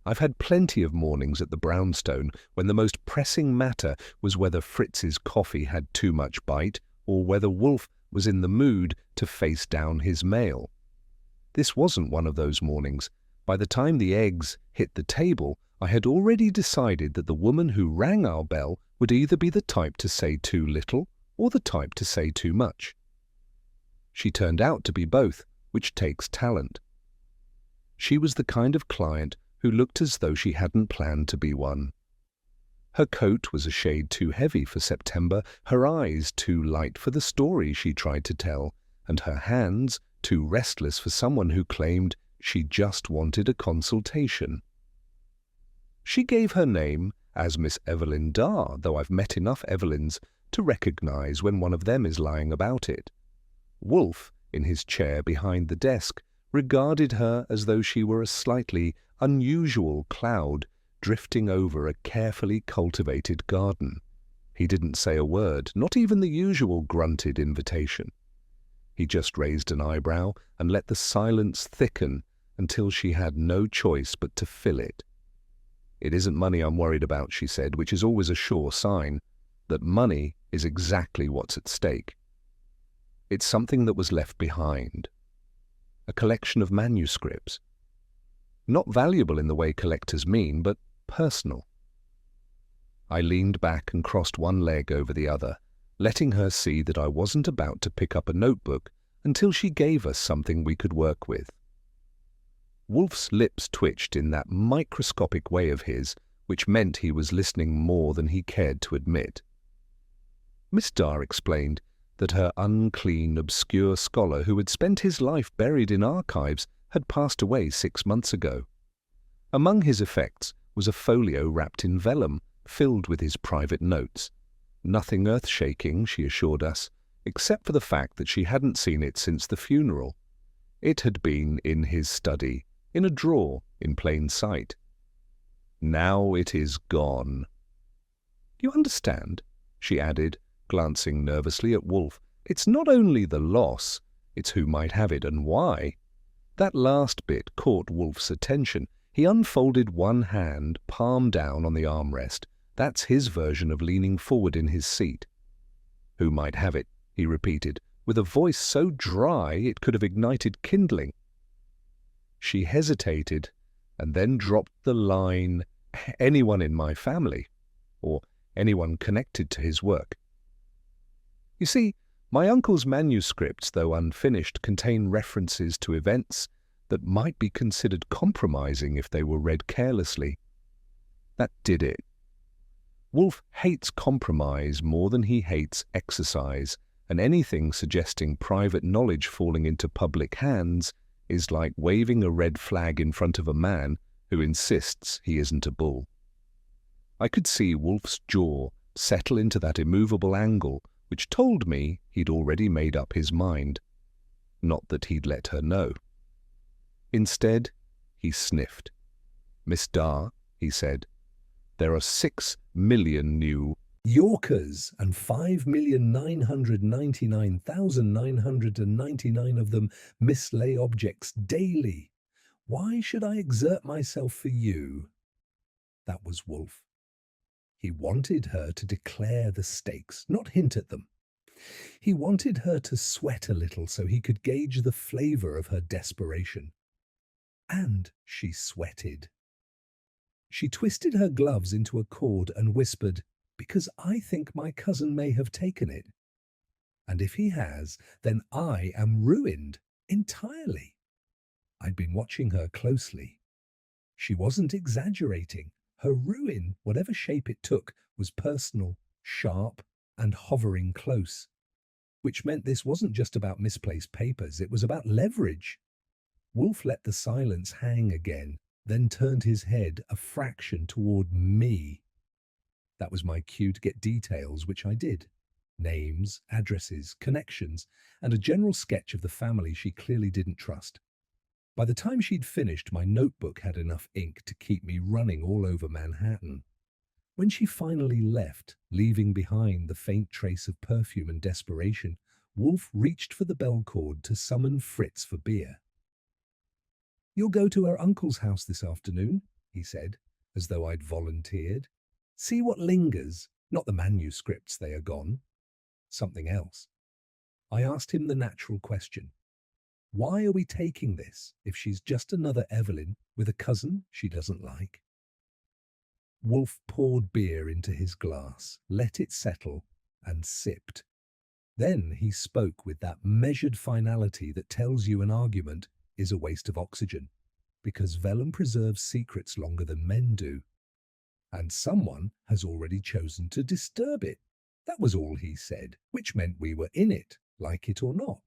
I've had plenty of mornings at the brownstone when the most pressing matter was whether Fritz's coffee had too much bite or whether Wolfe was in the mood to face down his mail. This wasn't one of those mornings. By the time the eggs hit the table, I had already decided that the woman who rang our bell would either be the type to say too little or the type to say too much. She turned out to be both, which takes talent. She was the kind of client who looked as though she hadn't planned to be one. Her coat was a shade too heavy for September, her eyes too light for the story she tried to tell, and her hands too restless for someone who claimed she just wanted a consultation. She gave her name as Miss Evelyn Darr, though I've met enough Evelyns to recognize when one of them is lying about it. Wolfe, in his chair behind the desk, regarded her as though she were a slightly unusual cloud drifting over a carefully cultivated garden. He didn't say a word, not even the usual grunted invitation. He just raised an eyebrow and let the silence thicken until she had no choice but to fill it. "It isn't money I'm worried about," she said, which is always a sure sign that money is exactly what's at stake. It's something that was left behind. A collection of manuscripts. Not valuable in the way collectors mean, but personal. I leaned back and crossed one leg over the other, letting her see that I wasn't about to pick up a notebook until she gave us something we could work with. Wolfe's lips twitched in that microscopic way of his, which meant he was listening more than he cared to admit. Miss Darr explained that her unclean, obscure scholar who had spent his life buried in archives had passed away 6 months ago. Among his effects was a folio wrapped in vellum, filled with his private notes. Nothing earth-shaking, she assured us, except for the fact that she hadn't seen it since the funeral. It had been in his study, in a drawer, in plain sight. Now it is gone. "You understand," she added, glancing nervously at Wolfe. "It's not only the loss, it's who might have it and why." That last bit caught Wolfe's attention. He unfolded one hand, palm down on the armrest. That's his version of leaning forward in his seat. "Who might have it," he repeated, with a voice so dry it could have ignited kindling. She hesitated, and then dropped the line, "anyone in my family," or anyone connected to his work. You see, my uncle's manuscripts, though unfinished, contain references to events that might be considered compromising if they were read carelessly. That did it. Wolfe hates compromise more than he hates exercise, and anything suggesting private knowledge falling into public hands is like waving a red flag in front of a man who insists he isn't a bull. I could see Wolfe's jaw settle into that immovable angle which told me he'd already made up his mind. Not that he'd let her know. Instead, he sniffed. "Miss Darr," he said, "there are 6 million New Yorkers, and 5,999,999 of them mislay objects daily. Why should I exert myself for you?" That was Wolfe. He wanted her to declare the stakes, not hint at them. He wanted her to sweat a little so he could gauge the flavor of her desperation. And she sweated. She twisted her gloves into a cord and whispered, "Because I think my cousin may have taken it. And if he has, then I am ruined entirely." I'd been watching her closely. She wasn't exaggerating. Her ruin, whatever shape it took, was personal, sharp, and hovering close. Which meant this wasn't just about misplaced papers, it was about leverage. Wolfe let the silence hang again, then turned his head a fraction toward me. That was my cue to get details, which I did. Names, addresses, connections, and a general sketch of the family she clearly didn't trust. By the time she'd finished, my notebook had enough ink to keep me running all over Manhattan. When she finally left, leaving behind the faint trace of perfume and desperation, Wolfe reached for the bell cord to summon Fritz for beer. "You'll go to her uncle's house this afternoon?" he said, as though I'd volunteered. See what lingers, not the manuscripts, they are gone. Something else. I asked him the natural question. Why are we taking this if she's just another Evelyn with a cousin she doesn't like? Wolfe poured beer into his glass, let it settle, and sipped. Then he spoke with that measured finality that tells you an argument is a waste of oxygen, because Vellum preserves secrets longer than men do. And someone has already chosen to disturb it. That was all he said, which meant we were in it, like it or not.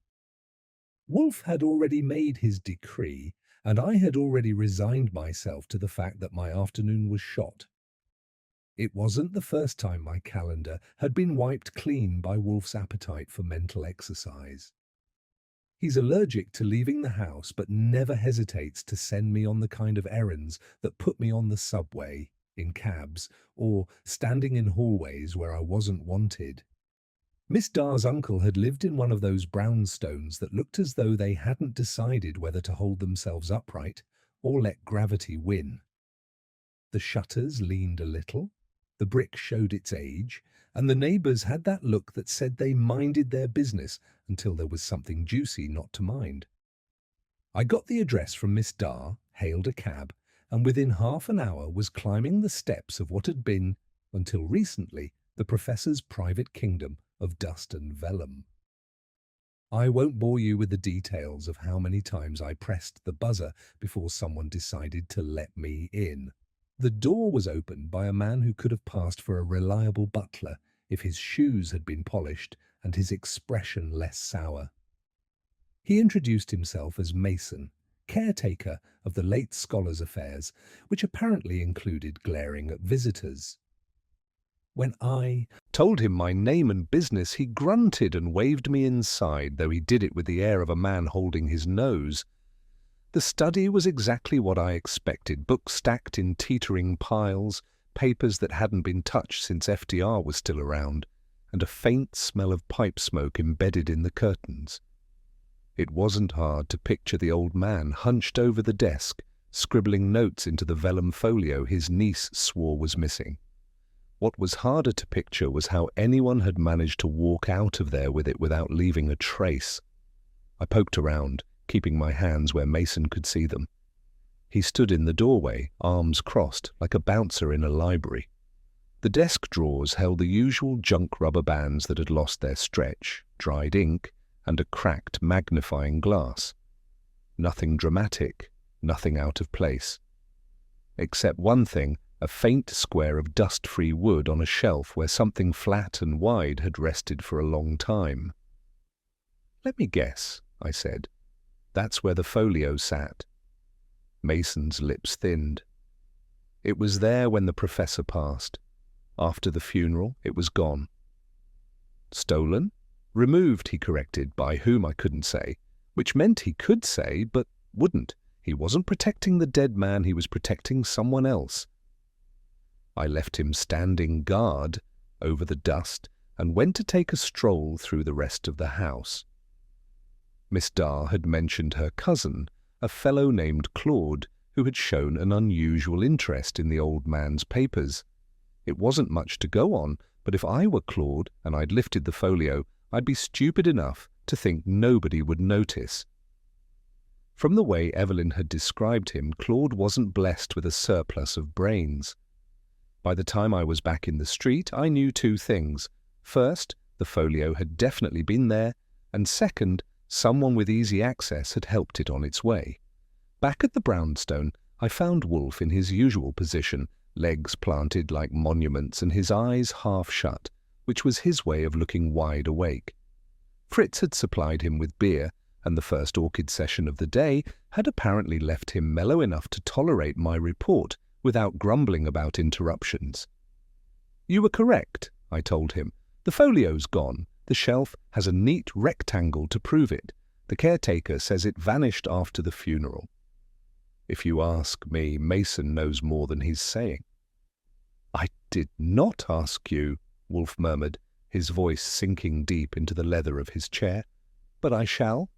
Wolfe had already made his decree, and I had already resigned myself to the fact that my afternoon was shot. It wasn't the first time my calendar had been wiped clean by Wolfe's appetite for mental exercise. He's allergic to leaving the house, but never hesitates to send me on the kind of errands that put me on the subway, in cabs, or standing in hallways where I wasn't wanted. Miss Darr's uncle had lived in one of those brownstones that looked as though they hadn't decided whether to hold themselves upright or let gravity win. The shutters leaned a little, the brick showed its age, and the neighbours had that look that said they minded their business until there was something juicy not to mind. I got the address from Miss Darr, hailed a cab, and within half an hour was climbing the steps of what had been, until recently, the Professor's private kingdom of dust and vellum. I won't bore you with the details of how many times I pressed the buzzer before someone decided to let me in. The door was opened by a man who could have passed for a reliable butler if his shoes had been polished and his expression less sour. He introduced himself as Mason, caretaker of the late scholar's affairs, which apparently included glaring at visitors. When I told him my name and business, he grunted and waved me inside, though he did it with the air of a man holding his nose. The study was exactly what I expected, books stacked in teetering piles, papers that hadn't been touched since FDR was still around, and a faint smell of pipe smoke embedded in the curtains. It wasn't hard to picture the old man hunched over the desk, scribbling notes into the vellum folio his niece swore was missing. What was harder to picture was how anyone had managed to walk out of there with it without leaving a trace. I poked around, keeping my hands where Mason could see them. He stood in the doorway, arms crossed, like a bouncer in a library. The desk drawers held the usual junk rubber bands that had lost their stretch, dried ink, and a cracked magnifying glass. Nothing dramatic, nothing out of place. Except one thing, a faint square of dust-free wood on a shelf where something flat and wide had rested for a long time. "Let me guess," I said. "That's where the folio sat." Mason's lips thinned. "It was there when the Professor passed. After the funeral, it was gone." "Stolen?" "Removed," he corrected, by whom I couldn't say, which meant he could say, but wouldn't. He wasn't protecting the dead man, he was protecting someone else. I left him standing guard over the dust and went to take a stroll through the rest of the house. Miss Darr had mentioned her cousin, a fellow named Claude, who had shown an unusual interest in the old man's papers. It wasn't much to go on, but if I were Claude and I'd lifted the folio, I'd be stupid enough to think nobody would notice. From the way Evelyn had described him, Claude wasn't blessed with a surplus of brains. By the time I was back in the street, I knew two things. First, the folio had definitely been there, and second, someone with easy access had helped it on its way. Back at the brownstone, I found Wolfe in his usual position, legs planted like monuments and his eyes half shut, which was his way of looking wide awake. Fritz had supplied him with beer, and the first orchid session of the day had apparently left him mellow enough to tolerate my report without grumbling about interruptions. "You were correct," I told him. "The folio's gone. The shelf has a neat rectangle to prove it. The caretaker says it vanished after the funeral." If you ask me, Mason knows more than he's saying. "I did not ask you," Wolfe murmured, his voice sinking deep into the leather of his chair. "But I shall."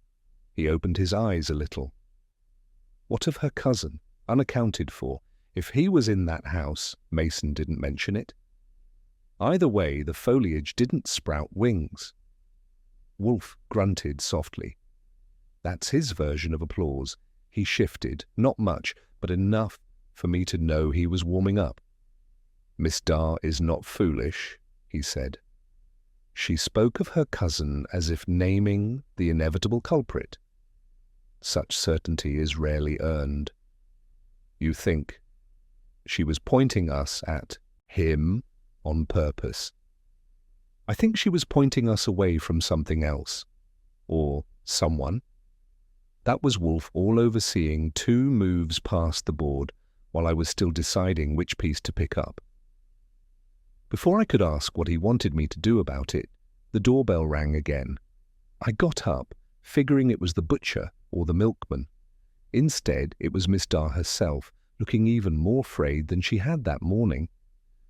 He opened his eyes a little. "What of her cousin, unaccounted for? If he was in that house, Mason didn't mention it. Either way, the foliage didn't sprout wings. Wolfe grunted softly. That's his version of applause. He shifted, not much, but enough for me to know he was warming up. "Miss Dar is not foolish," he said. She spoke of her cousin as if naming the inevitable culprit. Such certainty is rarely earned. "You think?" She was pointing us at him on purpose. I think she was pointing us away from something else. Or someone. That was Wolfe all overseeing 2 moves past the board while I was still deciding which piece to pick up. Before I could ask what he wanted me to do about it, the doorbell rang again. I got up, figuring it was the butcher or the milkman. Instead, it was Miss Dar herself, looking even more frayed than she had that morning.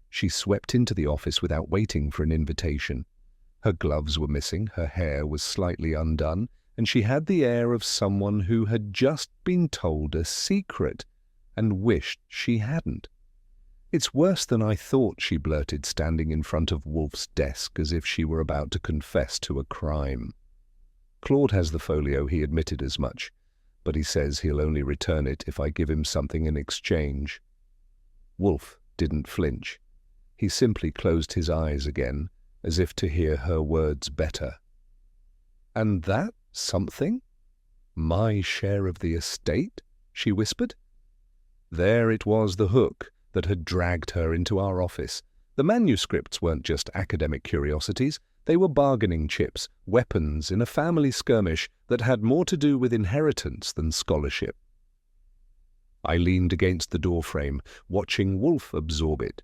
She swept into the office without waiting for an invitation. Her gloves were missing, her hair was slightly undone, and she had the air of someone who had just been told a secret and wished she hadn't. "It's worse than I thought," she blurted, standing in front of Wolfe's desk as if she were about to confess to a crime. "Claude has the folio," he admitted as much, "but he says he'll only return it if I give him something in exchange." Wolfe didn't flinch. He simply closed his eyes again, as if to hear her words better. "And that something? My share of the estate?" she whispered. There it was, the hook that had dragged her into our office. The manuscripts weren't just academic curiosities. They were bargaining chips, weapons in a family skirmish that had more to do with inheritance than scholarship. I leaned against the doorframe, watching Wolfe absorb it.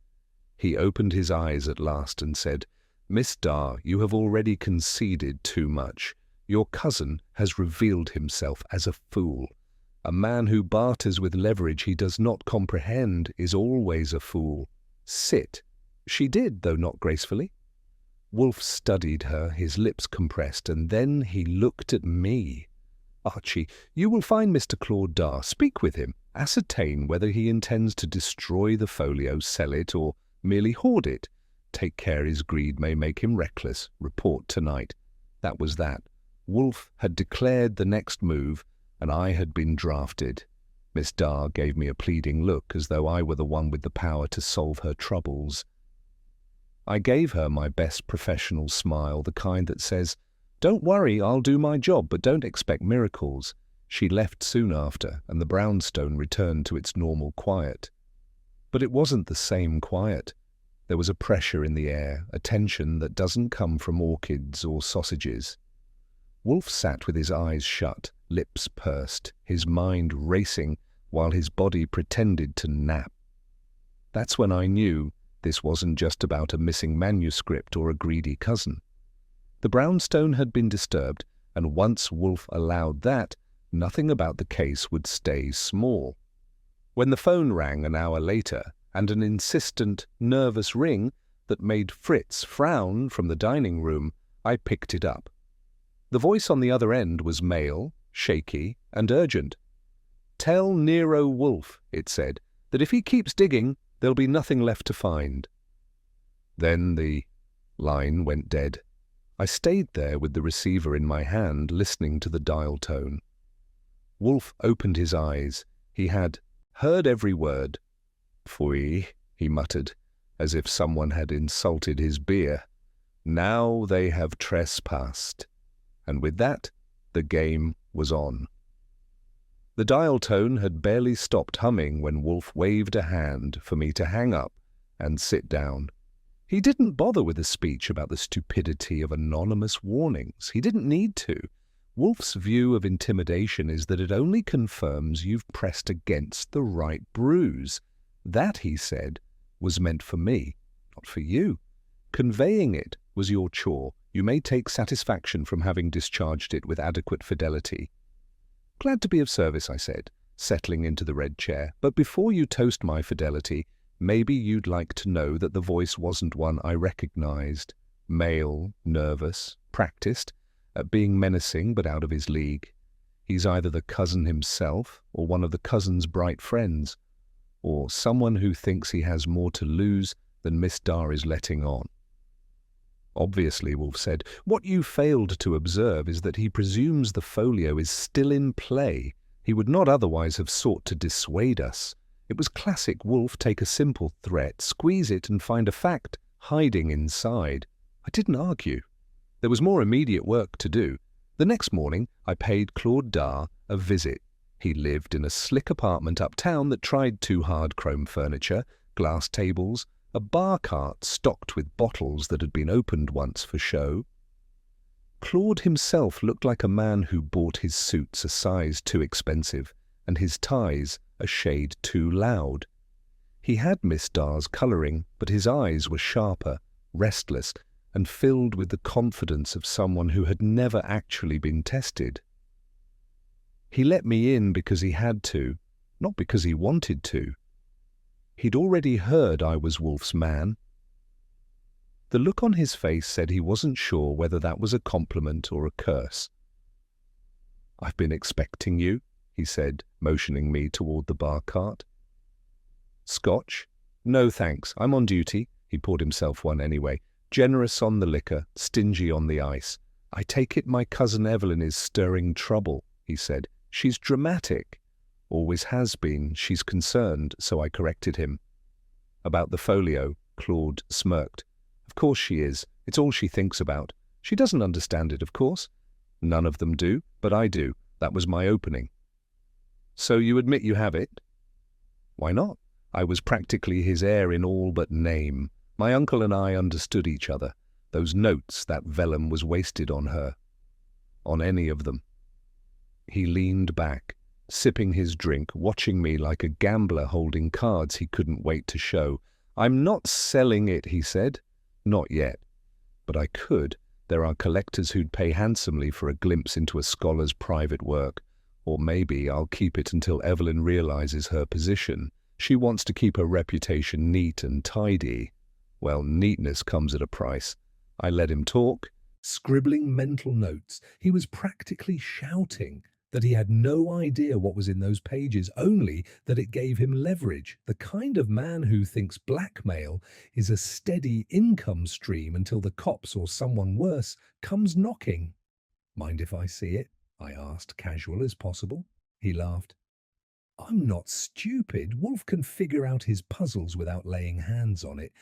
He opened his eyes at last and said, "Miss Dar, you have already conceded too much. Your cousin has revealed himself as a fool. A man who barters with leverage he does not comprehend is always a fool. Sit." She did, though not gracefully. Wolfe studied her, his lips compressed, and then he looked at me. "Archie, you will find Mr. Claude Dar. Speak with him. Ascertain whether he intends to destroy the folio, sell it, or merely hoard it. Take care his greed may make him reckless. Report tonight." That was that. Wolfe had declared the next move, and I had been drafted. Miss Dar gave me a pleading look, as though I were the one with the power to solve her troubles. I gave her my best professional smile, the kind that says, "Don't worry, I'll do my job, but don't expect miracles." She left soon after, and the brownstone returned to its normal quiet. But it wasn't the same quiet. There was a pressure in the air, a tension that doesn't come from orchids or sausages. Wolfe sat with his eyes shut, lips pursed, his mind racing, while his body pretended to nap. That's when I knew this wasn't just about a missing manuscript or a greedy cousin. The brownstone had been disturbed, and once Wolfe allowed that, nothing about the case would stay small. When the phone rang an hour later, and an insistent, nervous ring that made Fritz frown from the dining room, I picked it up. The voice on the other end was male, shaky, and urgent. "Tell Nero Wolfe," it said, "that if he keeps digging, there'll be nothing left to find." Then the line went dead. I stayed there with the receiver in my hand, listening to the dial tone. Wolfe opened his eyes. He had heard every word. "Pfui," he muttered, as if someone had insulted his beer. "Now they have trespassed." And with that, the game was on. The dial tone had barely stopped humming when Wolfe waved a hand for me to hang up and sit down. He didn't bother with a speech about the stupidity of anonymous warnings. He didn't need to. Wolfe's view of intimidation is that it only confirms you've pressed against the right bruise. That, he said, was meant for me, not for you. Conveying it was your chore. You may take satisfaction from having discharged it with adequate fidelity. "Glad to be of service," I said, settling into the red chair. "But before you toast my fidelity, maybe you'd like to know that the voice wasn't one I recognized. Male, nervous, practiced, at being menacing but out of his league. He's either the cousin himself or one of the cousin's bright friends. or someone who thinks he has more to lose than Miss Dar is letting on. Obviously, Wolfe said, what you failed to observe is that he presumes the folio is still in play. He would not otherwise have sought to dissuade us. It was classic Wolfe: take a simple threat, squeeze it and find a fact hiding inside. I didn't argue. There was more immediate work to do. The next morning, I paid Claude Dar a visit. He lived in a slick apartment uptown that tried too hard chrome furniture, glass tables, a bar cart stocked with bottles that had been opened once for show. Claude himself looked like a man who bought his suits a size too expensive and his ties a shade too loud. He had Miss Dar's colouring, but his eyes were sharper, restless, and filled with the confidence of someone who had never actually been tested. He let me in because he had to, not because he wanted to. He'd already heard I was Wolfe's man. The look on his face said he wasn't sure whether that was a compliment or a curse. "I've been expecting you," he said, motioning me toward the bar cart. "Scotch?" "No, thanks. I'm on duty." He poured himself one anyway. "Generous on the liquor, stingy on the ice. I take it my cousin Evelyn is stirring trouble," he said. "She's dramatic." "Always has been. She's concerned," so I corrected him. "About the folio," Claude smirked. "Of course she is. It's all she thinks about. She doesn't understand it, of course. None of them do, but I do. That was my opening." "So you admit you have it?" "Why not? I was practically his heir in all but name. My uncle and I understood each other. Those notes, that vellum was wasted on her. On any of them." He leaned back, sipping his drink, watching me like a gambler holding cards he couldn't wait to show. "I'm not selling it," he said. "Not yet. But I could. There are collectors who'd pay handsomely for a glimpse into a scholar's private work. Or maybe I'll keep it until Evelyn realizes her position. She wants to keep her reputation neat and tidy. Well, neatness comes at a price." I let him talk, scribbling mental notes. He was practically shouting that he had no idea what was in those pages, only that it gave him leverage, the kind of man who thinks blackmail is a steady income stream until the cops or someone worse comes knocking. "Mind if I see it?" I asked, casual as possible. He laughed. "I'm not stupid. Wolfe can figure out his puzzles without laying hands on it.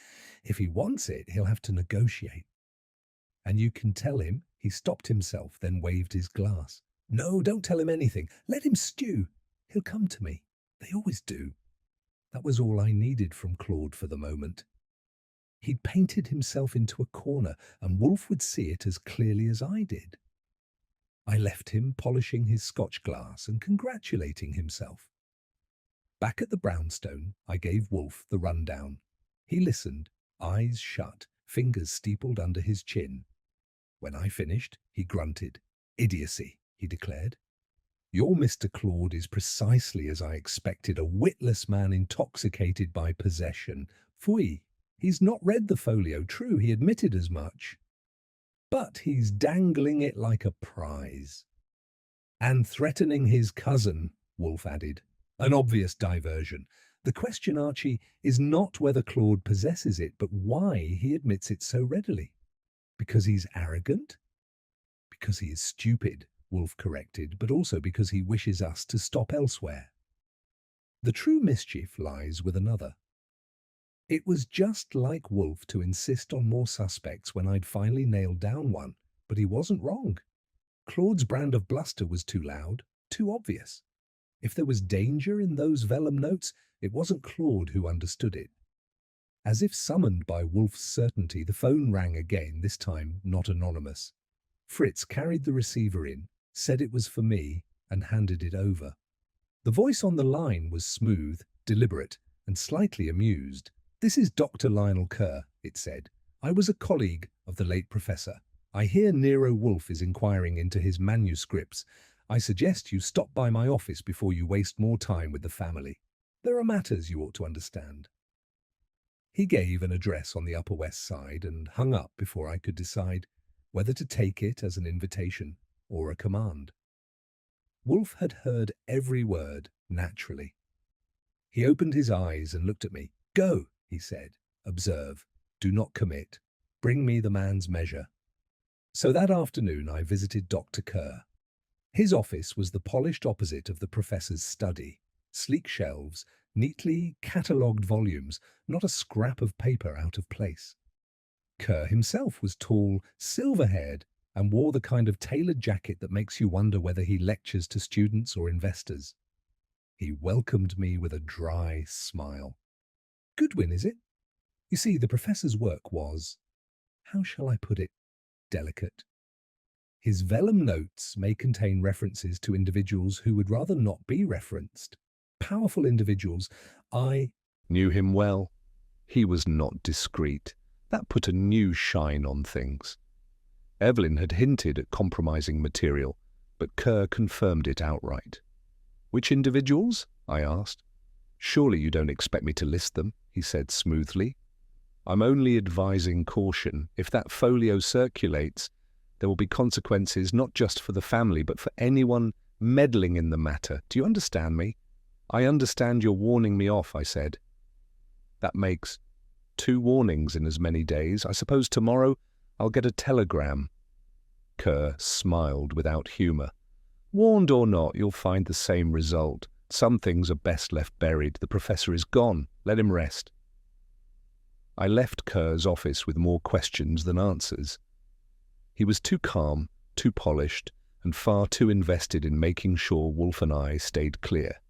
If he wants it, he'll have to negotiate." "And you can tell him." He stopped himself, then waved his glass. "No, don't tell him anything. Let him stew. He'll come to me. They always do." That was all I needed from Claude for the moment. He'd painted himself into a corner, and Wolfe would see it as clearly as I did. I left him polishing his Scotch glass and congratulating himself. Back at the brownstone, I gave Wolfe the rundown. He listened, eyes shut, fingers steepled under his chin. When I finished, he grunted. "Idiocy," he declared. "Your Mr. Claude is precisely as I expected, a witless man intoxicated by possession. Phooey. He's not read the folio, true, he admitted as much. But he's dangling it like a prize. And threatening his cousin," Wolfe added. "An obvious diversion. The question, Archie, is not whether Claude possesses it, but why he admits it so readily. Because he's arrogant? Because he is stupid," Wolfe corrected, "but also because he wishes us to stop elsewhere. The true mischief lies with another. It was just like Wolfe to insist on more suspects when I'd finally nailed down one, but he wasn't wrong. Claude's brand of bluster was too loud, too obvious. If there was danger in those vellum notes, it wasn't Claude who understood it." As if summoned by Wolfe's certainty, the phone rang again, this time not anonymous. Fritz carried the receiver in, said it was for me, and handed it over. The voice on the line was smooth, deliberate, and slightly amused. "This is Dr. Lionel Kerr," it said. "I was a colleague of the late professor. I hear Nero Wolfe is inquiring into his manuscripts. I suggest you stop by my office before you waste more time with the family. There are matters you ought to understand." He gave an address on the Upper West Side and hung up before I could decide whether to take it as an invitation or a command. Wolfe had heard every word, naturally. He opened his eyes and looked at me. "Go," he said. "Observe. Do not commit. Bring me the man's measure." So that afternoon I visited Dr. Kerr. His office was the polished opposite of the professor's study. Sleek shelves, neatly catalogued volumes, not a scrap of paper out of place. Kerr himself was tall, silver-haired, and wore the kind of tailored jacket that makes you wonder whether he lectures to students or investors. He welcomed me with a dry smile. "Goodwin, is it? You see, the professor's work was, how shall I put it, delicate. His vellum notes may contain references to individuals who would rather not be referenced. Powerful individuals. I knew him well. He was not discreet. That put a new shine on things. Evelyn had hinted at compromising material, but Kerr confirmed it outright. "Which individuals?" I asked. "Surely you don't expect me to list them," he said smoothly. "I'm only advising caution. If that folio circulates, there will be consequences not just for the family, but for anyone meddling in the matter. Do you understand me?" "I understand you're warning me off," I said. "That makes 2 warnings in as many days. I suppose tomorrow I'll get a telegram." Kerr smiled without humour. "Warned or not, you'll find the same result. Some things are best left buried. The professor is gone. Let him rest." I left Kerr's office with more questions than answers. He was too calm, too polished, and far too invested in making sure Wolfe and I stayed clear.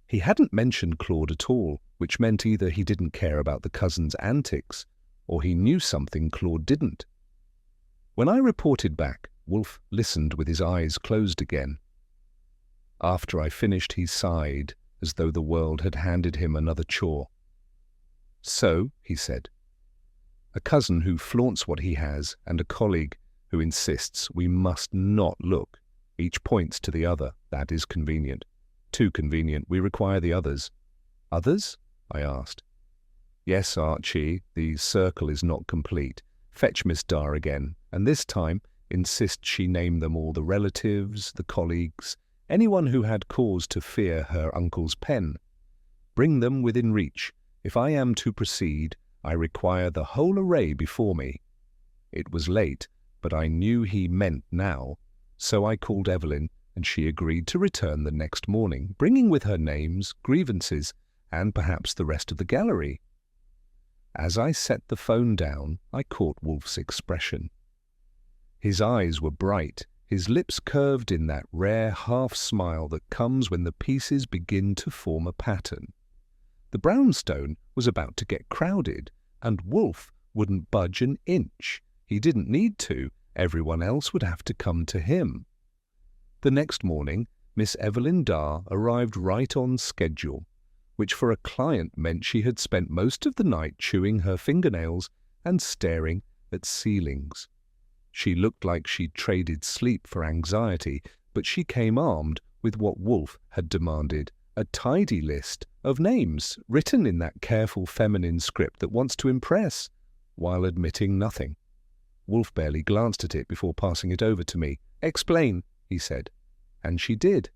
He hadn't mentioned Claude at all, which meant either he didn't care about the cousin's antics, or he knew something Claude didn't. When I reported back, Wolfe listened with his eyes closed again. After I finished, he sighed, as though the world had handed him another chore. "So," he said, "a cousin who flaunts what he has, and a colleague who insists we must not look. Each points to the other. That is convenient. Too convenient. We require the others." "Others?" I asked. "Yes, Archie, the circle is not complete. Fetch Miss Dar again, and this time insist she name them all, the relatives, the colleagues, anyone who had cause to fear her uncle's pen. Bring them within reach. If I am to proceed, I require the whole array before me." It was late, but I knew he meant now, so I called Evelyn, and she agreed to return the next morning, bringing with her names, grievances, and perhaps the rest of the gallery. As I set the phone down, I caught Wolfe's expression. His eyes were bright, his lips curved in that rare half-smile that comes when the pieces begin to form a pattern. The brownstone was about to get crowded, and Wolfe wouldn't budge an inch. He didn't need to. Everyone else would have to come to him. The next morning, Miss Evelyn Dar arrived right on schedule, which for a client meant she had spent most of the night chewing her fingernails and staring at ceilings. She looked like she'd traded sleep for anxiety, but she came armed with what Wolfe had demanded, a tidy list of names written in that careful feminine script that wants to impress, while admitting nothing. Wolfe barely glanced at it before passing it over to me. "Explain," he said. And she did.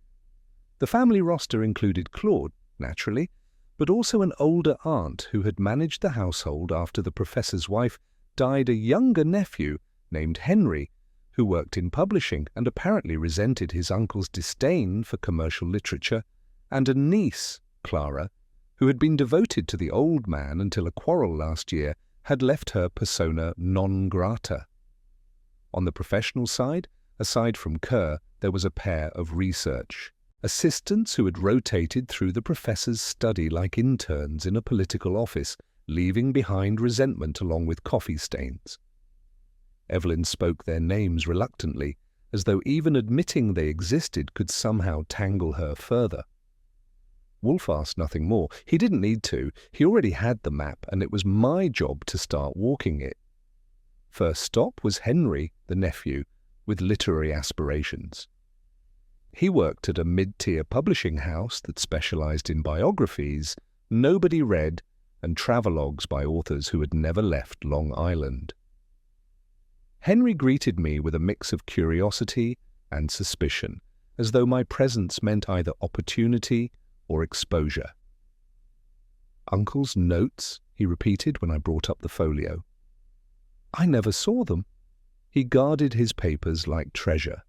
The family roster included Claude, naturally, but also an older aunt who had managed the household after the professor's wife died, a younger nephew named Henry, who worked in publishing and apparently resented his uncle's disdain for commercial literature, and a niece, Clara, who had been devoted to the old man until a quarrel last year had left her persona non grata. On the professional side, aside from Kerr, there was a pair of research assistants who had rotated through the professor's study like interns in a political office, leaving behind resentment along with coffee stains. Evelyn spoke their names reluctantly, as though even admitting they existed could somehow tangle her further. Wolfe asked nothing more. He didn't need to. He already had the map, and it was my job to start walking it. First stop was Henry, the nephew, with literary aspirations. He worked at a mid-tier publishing house that specialized in biographies nobody read and travelogues by authors who had never left Long Island. Henry greeted me with a mix of curiosity and suspicion, as though my presence meant either opportunity or exposure. Uncle's notes, he repeated when I brought up the folio. I never saw them. He guarded his papers like treasure.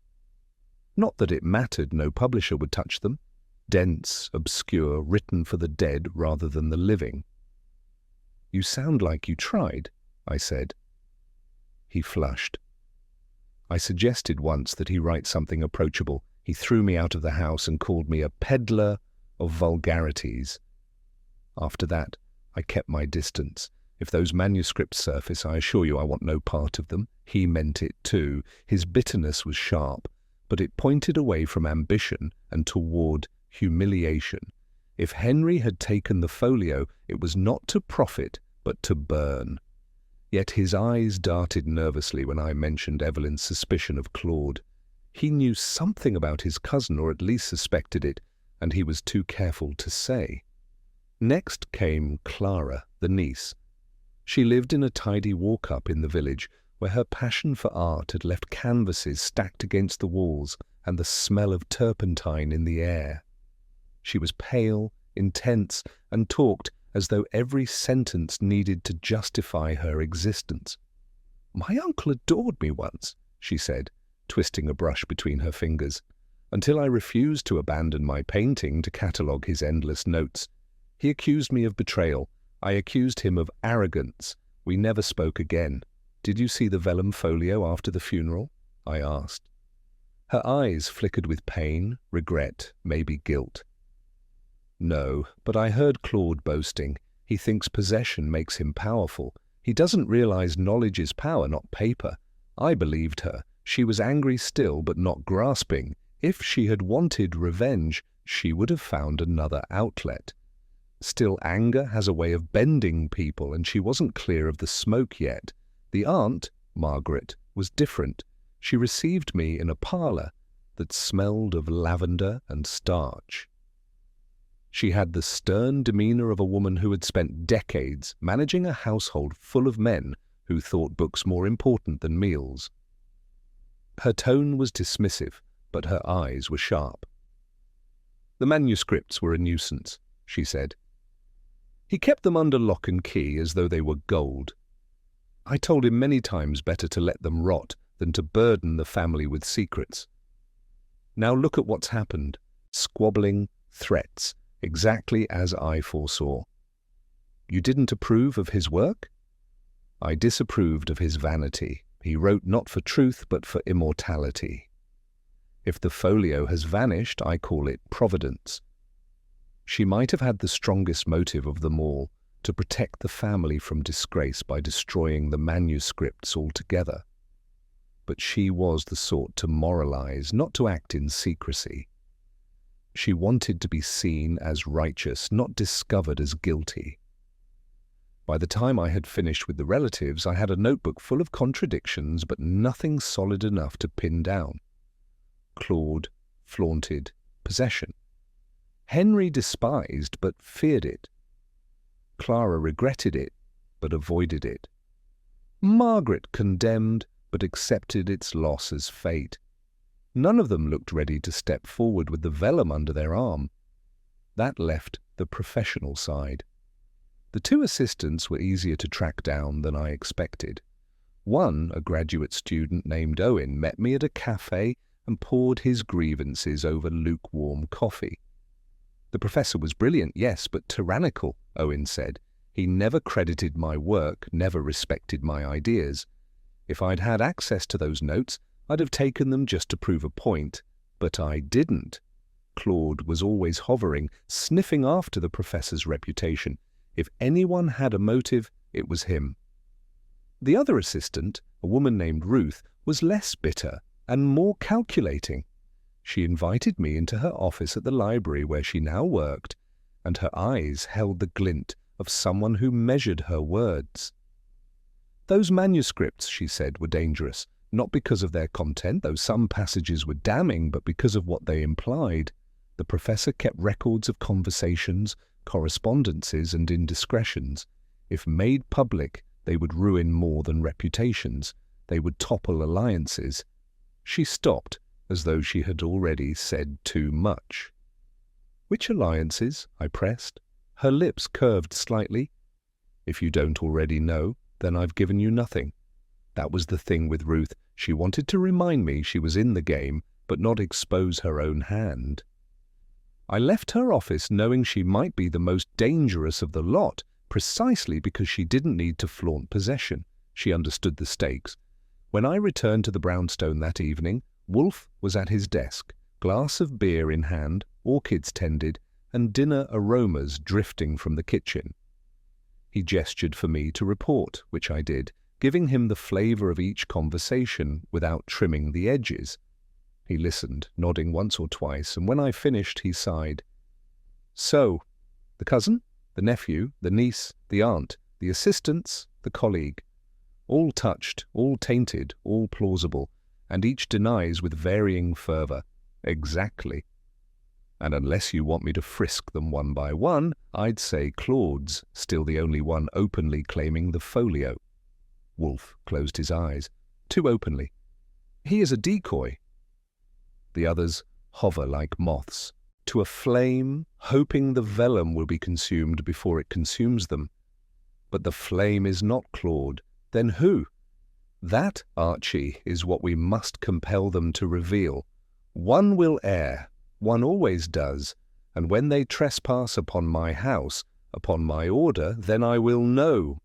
Not that it mattered, no publisher would touch them. Dense, obscure, written for the dead rather than the living. You sound like you tried, I said. He flushed. I suggested once that he write something approachable. He threw me out of the house and called me a peddler of vulgarities. After that, I kept my distance. If those manuscripts surface, I assure you I want no part of them. He meant it too. His bitterness was sharp, but it pointed away from ambition and toward humiliation. If Henry had taken the folio, it was not to profit, but to burn. Yet his eyes darted nervously when I mentioned Evelyn's suspicion of Claude. He knew something about his cousin, or at least suspected it, and he was too careful to say. Next came Clara, the niece. She lived in a tidy walk-up in the village, where her passion for art had left canvases stacked against the walls and the smell of turpentine in the air. She was pale, intense, and talked as though every sentence needed to justify her existence. "My uncle adored me once," she said, twisting a brush between her fingers, until I refused to abandon my painting to catalogue his endless notes. He accused me of betrayal. I accused him of arrogance. We never spoke again. "Did you see the Vellum folio after the funeral?" I asked. Her eyes flickered with pain, regret, maybe guilt. "No, but I heard Claude boasting. He thinks possession makes him powerful. He doesn't realize knowledge is power, not paper." I believed her. She was angry still, but not grasping. If she had wanted revenge, she would have found another outlet. Still, anger has a way of bending people, and she wasn't clear of the smoke yet. The aunt, Margaret, was different. She received me in a parlour that smelled of lavender and starch. She had the stern demeanour of a woman who had spent decades managing a household full of men who thought books more important than meals. Her tone was dismissive, but her eyes were sharp. "The manuscripts were a nuisance," she said. "He kept them under lock and key as though they were gold. I told him many times better to let them rot than to burden the family with secrets. Now look at what's happened. Squabbling, threats, exactly as I foresaw." "You didn't approve of his work?" "I disapproved of his vanity. He wrote not for truth, but for immortality. If the folio has vanished, I call it providence. She might have had the strongest motive of them all, to protect the family from disgrace by destroying the manuscripts altogether. But she was the sort to moralize, not to act in secrecy. She wanted to be seen as righteous, not discovered as guilty. By the time I had finished with the relatives, I had a notebook full of contradictions, but nothing solid enough to pin down. Claude flaunted possession. Henry despised but feared it. Clara regretted it but avoided it. Margaret condemned but accepted its loss as fate. None of them looked ready to step forward with the vellum under their arm. That left the professional side. The two assistants were easier to track down than I expected. One, a graduate student named Owen, met me at a cafe and poured his grievances over lukewarm coffee. "The professor was brilliant, yes, but tyrannical," Owen said. "He never credited my work, never respected my ideas. If I'd had access to those notes, I'd have taken them just to prove a point. But I didn't." Claude was always hovering, sniffing after the professor's reputation. If anyone had a motive, it was him. The other assistant, a woman named Ruth, was less bitter and more calculating. She invited me into her office at the library where she now worked, and her eyes held the glint of someone who measured her words. "Those manuscripts," she said, "were dangerous, not because of their content, though some passages were damning, but because of what they implied. The professor kept records of conversations, correspondences, and indiscretions. If made public, they would ruin more than reputations. They would topple alliances." She stopped, as though she had already said too much. "Which alliances?" I pressed. Her lips curved slightly. "If you don't already know, then I've given you nothing." That was the thing with Ruth. She wanted to remind me she was in the game, but not expose her own hand. I left her office knowing she might be the most dangerous of the lot, precisely because she didn't need to flaunt possession. She understood the stakes. When I returned to the brownstone that evening, Wolfe was at his desk, glass of beer in hand, orchids tended, and dinner aromas drifting from the kitchen. He gestured for me to report, which I did, giving him the flavour of each conversation without trimming the edges. He listened, nodding once or twice, and when I finished he sighed. "So, the cousin, the nephew, the niece, the aunt, the assistants, the colleague. All touched, all tainted, all plausible, and each denies with varying fervour. Exactly. And unless you want me to frisk them one by one, I'd say Claude's still the only one openly claiming the folio." Wolfe closed his eyes, too openly. "He is a decoy." The others hover like moths to a flame, hoping the vellum will be consumed before it consumes them. But the flame is not Claude. Then who? That, Archie, is what we must compel them to reveal. One will err, one always does, and when they trespass upon my house, upon my order, then I will know.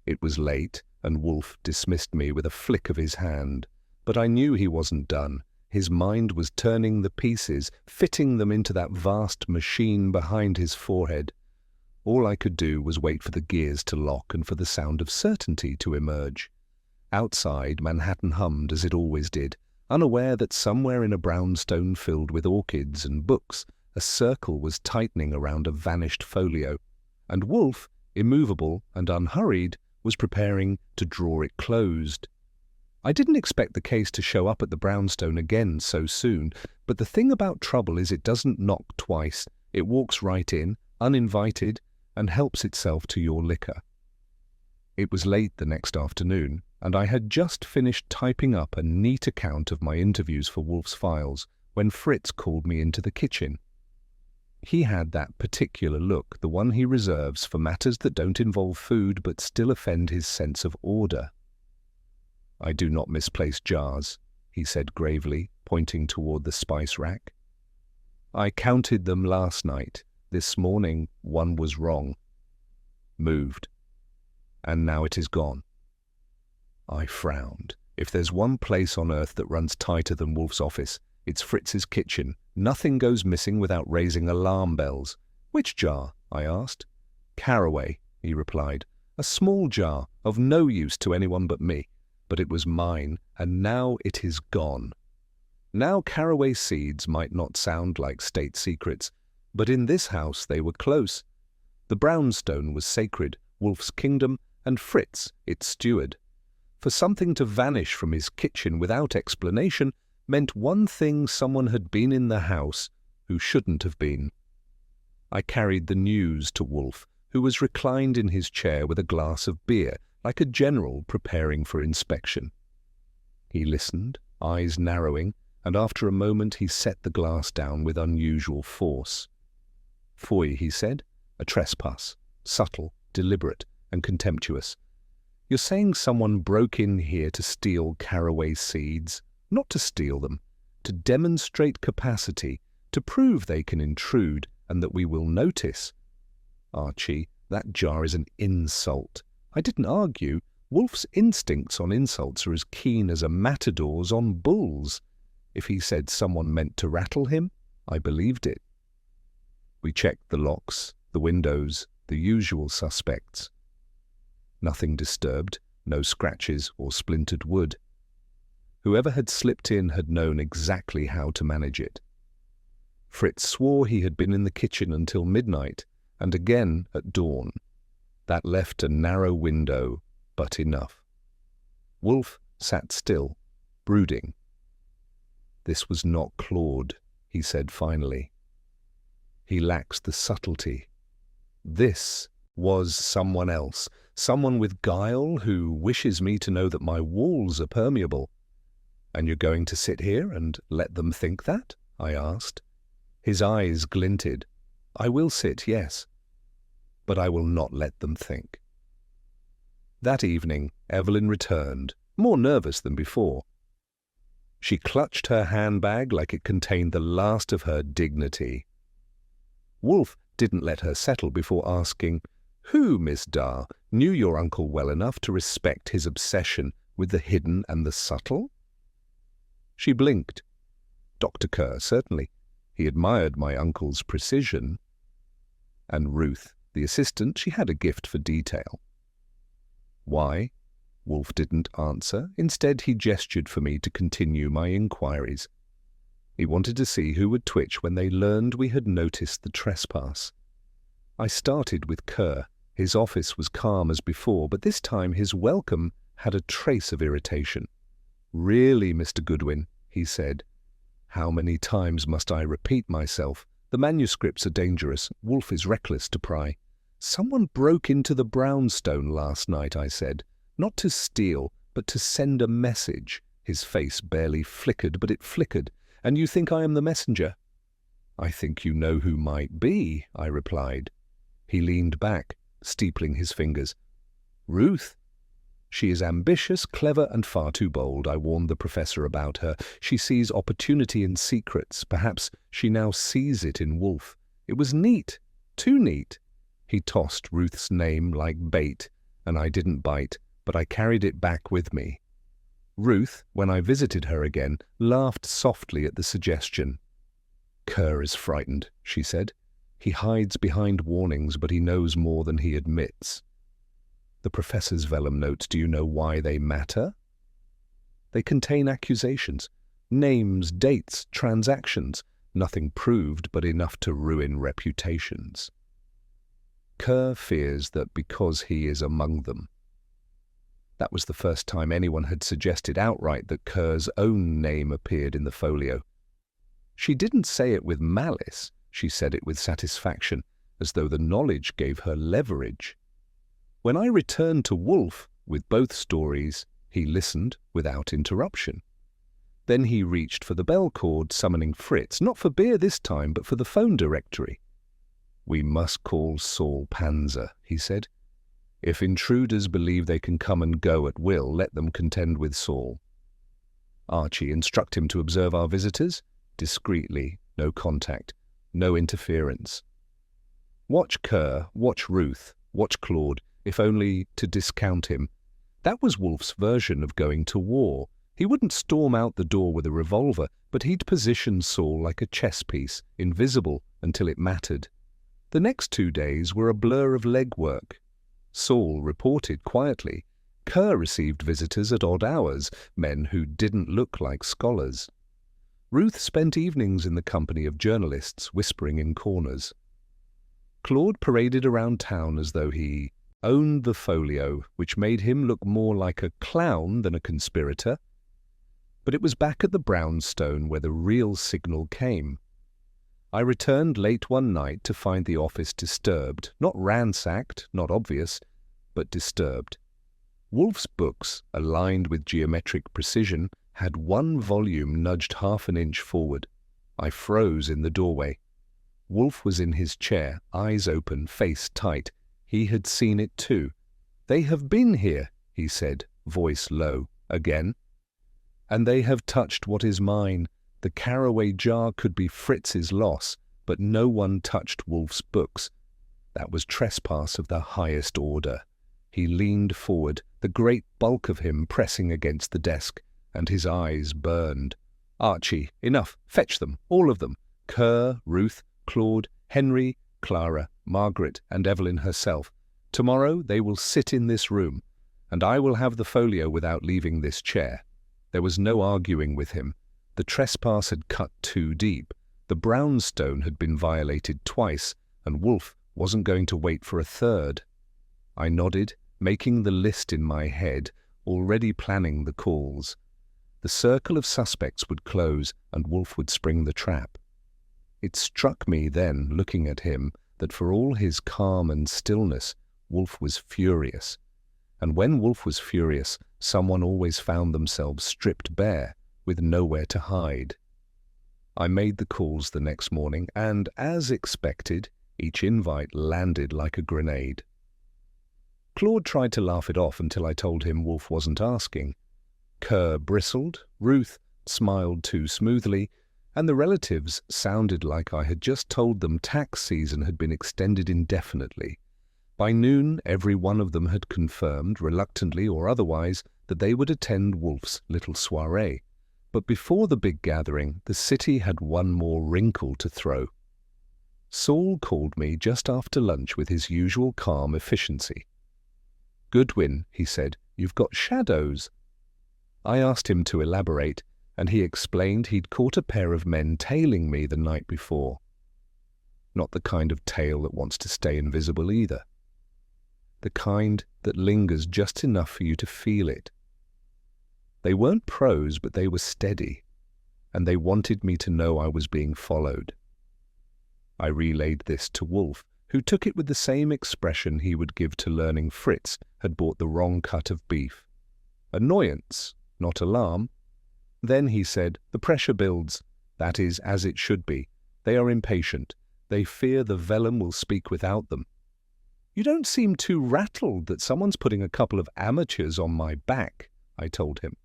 It was late, and Wolfe dismissed me with a flick of his hand, but I knew he wasn't done. His mind was turning the pieces, fitting them into that vast machine behind his forehead. All I could do was wait for the gears to lock and for the sound of certainty to emerge. Outside, Manhattan hummed as it always did, unaware that somewhere in a brownstone filled with orchids and books, a circle was tightening around a vanished folio, and Wolfe, immovable and unhurried, was preparing to draw it closed. I didn't expect the case to show up at the brownstone again so soon, but the thing about trouble is it doesn't knock twice. It walks right in, uninvited, and helps itself to your liquor. It was late the next afternoon, and I had just finished typing up a neat account of my interviews for Wolfe's files when Fritz called me into the kitchen. He had that particular look, the one he reserves for matters that don't involve food but still offend his sense of order. "I do not misplace jars," he said gravely, pointing toward the spice rack. "I counted them last night. This morning one was wrong. Moved. And now it is gone." I frowned. If there's one place on earth that runs tighter than Wolfe's office, it's Fritz's kitchen. Nothing goes missing without raising alarm bells. "Which jar?" I asked. "Caraway," he replied. "A small jar, of no use to anyone but me. But it was mine, and now it is gone." Now caraway seeds might not sound like state secrets, but in this house they were close. The brownstone was sacred, Wolfe's kingdom, and Fritz its steward. For something to vanish from his kitchen without explanation meant one thing: someone had been in the house who shouldn't have been. I carried the news to Wolfe, who was reclined in his chair with a glass of beer, like a general preparing for inspection. He listened, eyes narrowing, and after a moment he set the glass down with unusual force. "Foy," he said, "a trespass, subtle, deliberate, and contemptuous. You're saying someone broke in here to steal caraway seeds, not to steal them, to demonstrate capacity, to prove they can intrude and that we will notice. Archie, that jar is an insult. I didn't argue. Wolfe's instincts on insults are as keen as a matador's on bulls. If he said someone meant to rattle him, I believed it." We checked the locks, the windows, the usual suspects. Nothing disturbed, no scratches or splintered wood. Whoever had slipped in had known exactly how to manage it. Fritz swore he had been in the kitchen until midnight, and again at dawn. That left a narrow window, but enough. Wolfe sat still, brooding. "This was not Claude," he said finally. "He lacks the subtlety. This was someone else, someone with guile who wishes me to know that my walls are permeable." "And you're going to sit here and let them think that?" I asked. His eyes glinted. "I will sit, yes." but I will not let them think. That evening, Evelyn returned, more nervous than before. She clutched her handbag like it contained the last of her dignity. Wolfe didn't let her settle before asking, "Who, Miss Dar, knew your uncle well enough to respect his obsession with the hidden and the subtle?" She blinked. Dr. Kerr, certainly. He admired my uncle's precision. And Ruth, the assistant, she had a gift for detail. Why? Wolfe didn't answer. Instead, he gestured for me to continue my inquiries. He wanted to see who would twitch when they learned we had noticed the trespass. I started with Kerr. His office was calm as before, but this time his welcome had a trace of irritation. "Really, Mr. Goodwin," he said. "How many times must I repeat myself? The manuscripts are dangerous. Wolfe is reckless to pry." "Someone broke into the brownstone last night," I said. "Not to steal, but to send a message." His face barely flickered, but it flickered. "And you think I am the messenger?" "I think you know who might be," I replied. He leaned back, steepling his fingers. "Ruth. She is ambitious, clever, and far too bold. I warned the professor about her. She sees opportunity in secrets. Perhaps she now sees it in Wolfe. It was neat, too neat." He tossed Ruth's name like bait, and I didn't bite, but I carried it back with me. Ruth, when I visited her again, laughed softly at the suggestion. "Kerr is frightened," she said. "He hides behind warnings, but he knows more than he admits." "The professor's vellum notes, do you know why they matter?" "They contain accusations, names, dates, transactions, nothing proved but enough to ruin reputations. Kerr fears that because he is among them." That was the first time anyone had suggested outright that Kerr's own name appeared in the folio. She didn't say it with malice, she said it with satisfaction, as though the knowledge gave her leverage. When I returned to Wolfe with both stories, he listened without interruption. Then he reached for the bell cord, summoning Fritz, not for beer this time, but for the phone directory. "We must call Saul Panzer," he said. "If intruders believe they can come and go at will, let them contend with Saul. Archie, instruct him to observe our visitors, discreetly, no contact, no interference. Watch Kerr, watch Ruth, watch Claude, if only to discount him. That was Wolfe's version of going to war. He wouldn't storm out the door with a revolver, but he'd position Saul like a chess piece, invisible until it mattered. The next 2 days were a blur of legwork. Saul reported quietly. Kerr received visitors at odd hours, men who didn't look like scholars. Ruth spent evenings in the company of journalists, whispering in corners. Claude paraded around town as though he owned the folio, which made him look more like a clown than a conspirator. But it was back at the brownstone where the real signal came. I returned late one night to find the office disturbed, not ransacked, not obvious, but disturbed. Wolfe's books, aligned with geometric precision, had one volume nudged half an inch forward. I froze in the doorway. Wolfe was in his chair, eyes open, face tight. He had seen it too. "They have been here," he said, voice low, again. "And they have touched what is mine. The caraway jar could be Fritz's loss, but no one touched Wolfe's books. That was trespass of the highest order." He leaned forward, the great bulk of him pressing against the desk, and his eyes burned. "Archie, enough. Fetch them, all of them. Kerr, Ruth, Claude, Henry, Clara, Margaret, and Evelyn herself. Tomorrow they will sit in this room, and I will have the folio without leaving this chair." There was no arguing with him. The trespass had cut too deep. The brownstone had been violated twice, and Wolfe wasn't going to wait for a third. I nodded, making the list in my head, already planning the calls. The circle of suspects would close, and Wolfe would spring the trap. It struck me then, looking at him, that for all his calm and stillness, Wolfe was furious. And when Wolfe was furious, someone always found themselves stripped bare, with nowhere to hide. I made the calls the next morning, and, as expected, Each invite landed like a grenade. Claude tried to laugh it off until I told him Wolfe wasn't asking. Kerr bristled, Ruth smiled too smoothly, and the relatives sounded like I had just told them tax season had been extended indefinitely. By noon, every one of them had confirmed, reluctantly or otherwise, that they would attend Wolfe's little soirée. But before the big gathering, the city had one more wrinkle to throw. Saul called me just after lunch with his usual calm efficiency. "Goodwin," he said, "you've got shadows." I asked him to elaborate, and he explained he'd caught a pair of men tailing me the night before. Not the kind of tail that wants to stay invisible either. The kind that lingers just enough for you to feel it. They weren't pros, but they were steady, and they wanted me to know I was being followed. I relayed this to Wolfe, who took it with the same expression he would give to learning Fritz had bought the wrong cut of beef. Annoyance, not alarm. Then he said, "The pressure builds. That is as it should be. They are impatient. They fear the Vellum will speak without them." "You don't seem too rattled that someone's putting a couple of amateurs on my back," I told him.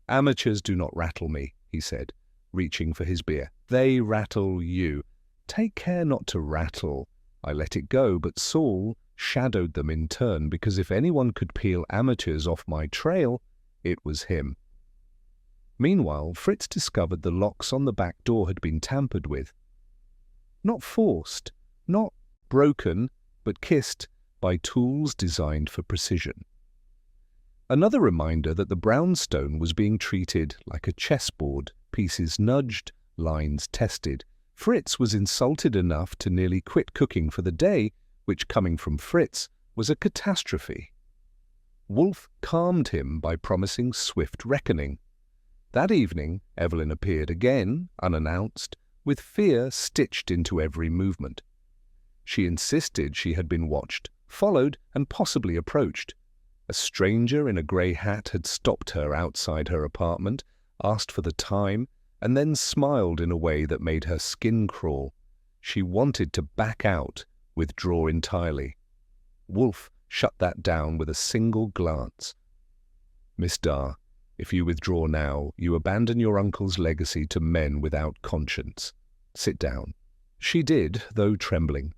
"Amateurs do not rattle me," he said, reaching for his beer. "They rattle you. Take care not to rattle." I let it go, but Saul shadowed them in turn, because if anyone could peel amateurs off my trail, it was him. Meanwhile, Fritz discovered the locks on the back door had been tampered with. Not forced, not broken, but kissed by tools designed for precision. Another reminder that the brownstone was being treated like a chessboard, pieces nudged, lines tested. Fritz was insulted enough to nearly quit cooking for the day, which, coming from Fritz, was a catastrophe. Wolfe calmed him by promising swift reckoning. That evening, Evelyn appeared again, unannounced, with fear stitched into every movement. She insisted she had been watched, followed, and possibly approached. A stranger in a grey hat had stopped her outside her apartment, asked for the time, and then smiled in a way that made her skin crawl. She wanted to back out, withdraw entirely. Wolfe shut that down with a single glance. "Miss Dar, if you withdraw now, you abandon your uncle's legacy to men without conscience. Sit down." She did, though trembling.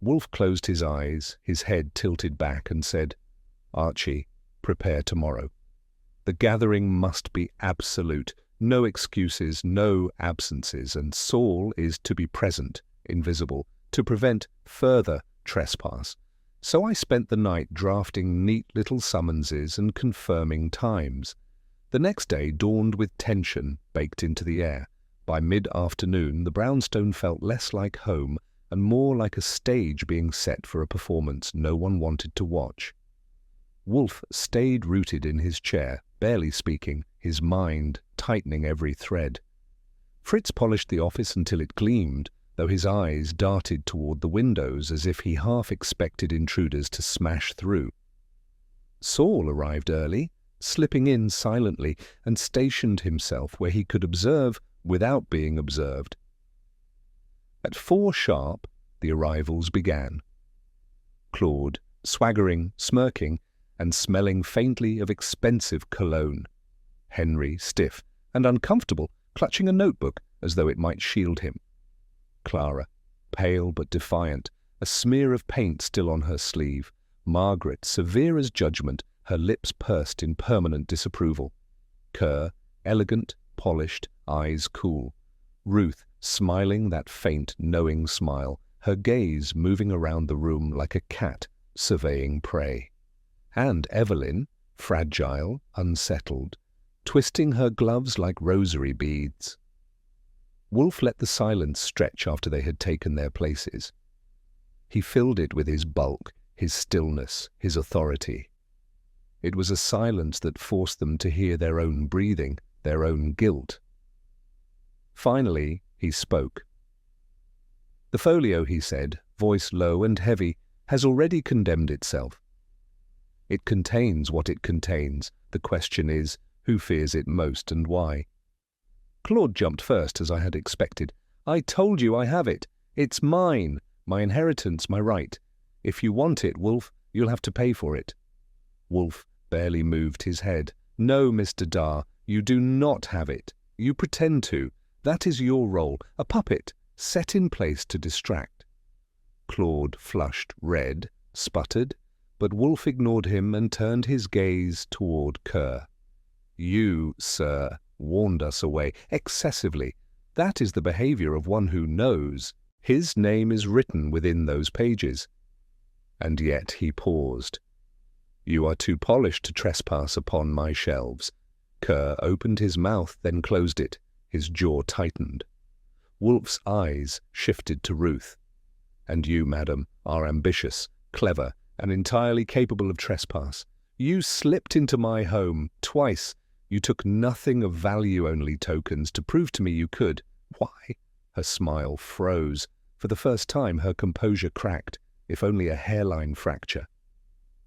Wolfe closed his eyes, his head tilted back, and said, "Archie, prepare tomorrow. The gathering must be absolute. No excuses, no absences, and Saul is to be present, invisible, to prevent further trespass." So I spent the night drafting neat little summonses and confirming times. The next day dawned with tension baked into the air. By mid-afternoon, the brownstone felt less like home and more like a stage being set for a performance no one wanted to watch. Wolfe stayed rooted in his chair, barely speaking, his mind tightening every thread. Fritz polished the office until it gleamed, though his eyes darted toward the windows as if he half expected intruders to smash through. Saul arrived early, slipping in silently, and stationed himself where he could observe without being observed. At 4 sharp, the arrivals began. Claude, swaggering, smirking, and smelling faintly of expensive cologne. Henry, stiff and uncomfortable, clutching a notebook as though it might shield him. Clara, pale but defiant, a smear of paint still on her sleeve. Margaret, severe as judgment, her lips pursed in permanent disapproval. Kerr, elegant, polished, eyes cool. Ruth, smiling that faint, knowing smile, her gaze moving around the room like a cat surveying prey. And Evelyn, fragile, unsettled, twisting her gloves like rosary beads. Wolfe let the silence stretch after they had taken their places. He filled it with his bulk, his stillness, his authority. It was a silence that forced them to hear their own breathing, their own guilt. Finally, he spoke. "The folio," he said, voice low and heavy, "has already condemned itself. It contains what it contains. The question is, who fears it most and why?" Claude jumped first, as I had expected. "I told you I have it. It's mine. My inheritance, my right. If you want it, Wolfe, you'll have to pay for it." Wolfe barely moved his head. "No, Mr. Dar, you do not have it. You pretend to. That is your role, a puppet, set in place to distract." Claude flushed red, sputtered, but Wolfe ignored him and turned his gaze toward Kerr. "You, sir, warned us away, excessively. That is the behavior of one who knows. His name is written within those pages." And yet he paused. "You are too polished to trespass upon my shelves." Kerr opened his mouth, then closed it. His jaw tightened. Wolfe's eyes shifted to Ruth. "And you, madam, are ambitious, clever, and entirely capable of trespass. You slipped into my home twice. You took nothing of value, only tokens, to prove to me you could. Why?" Her smile froze. For the first time her composure cracked, if only a hairline fracture.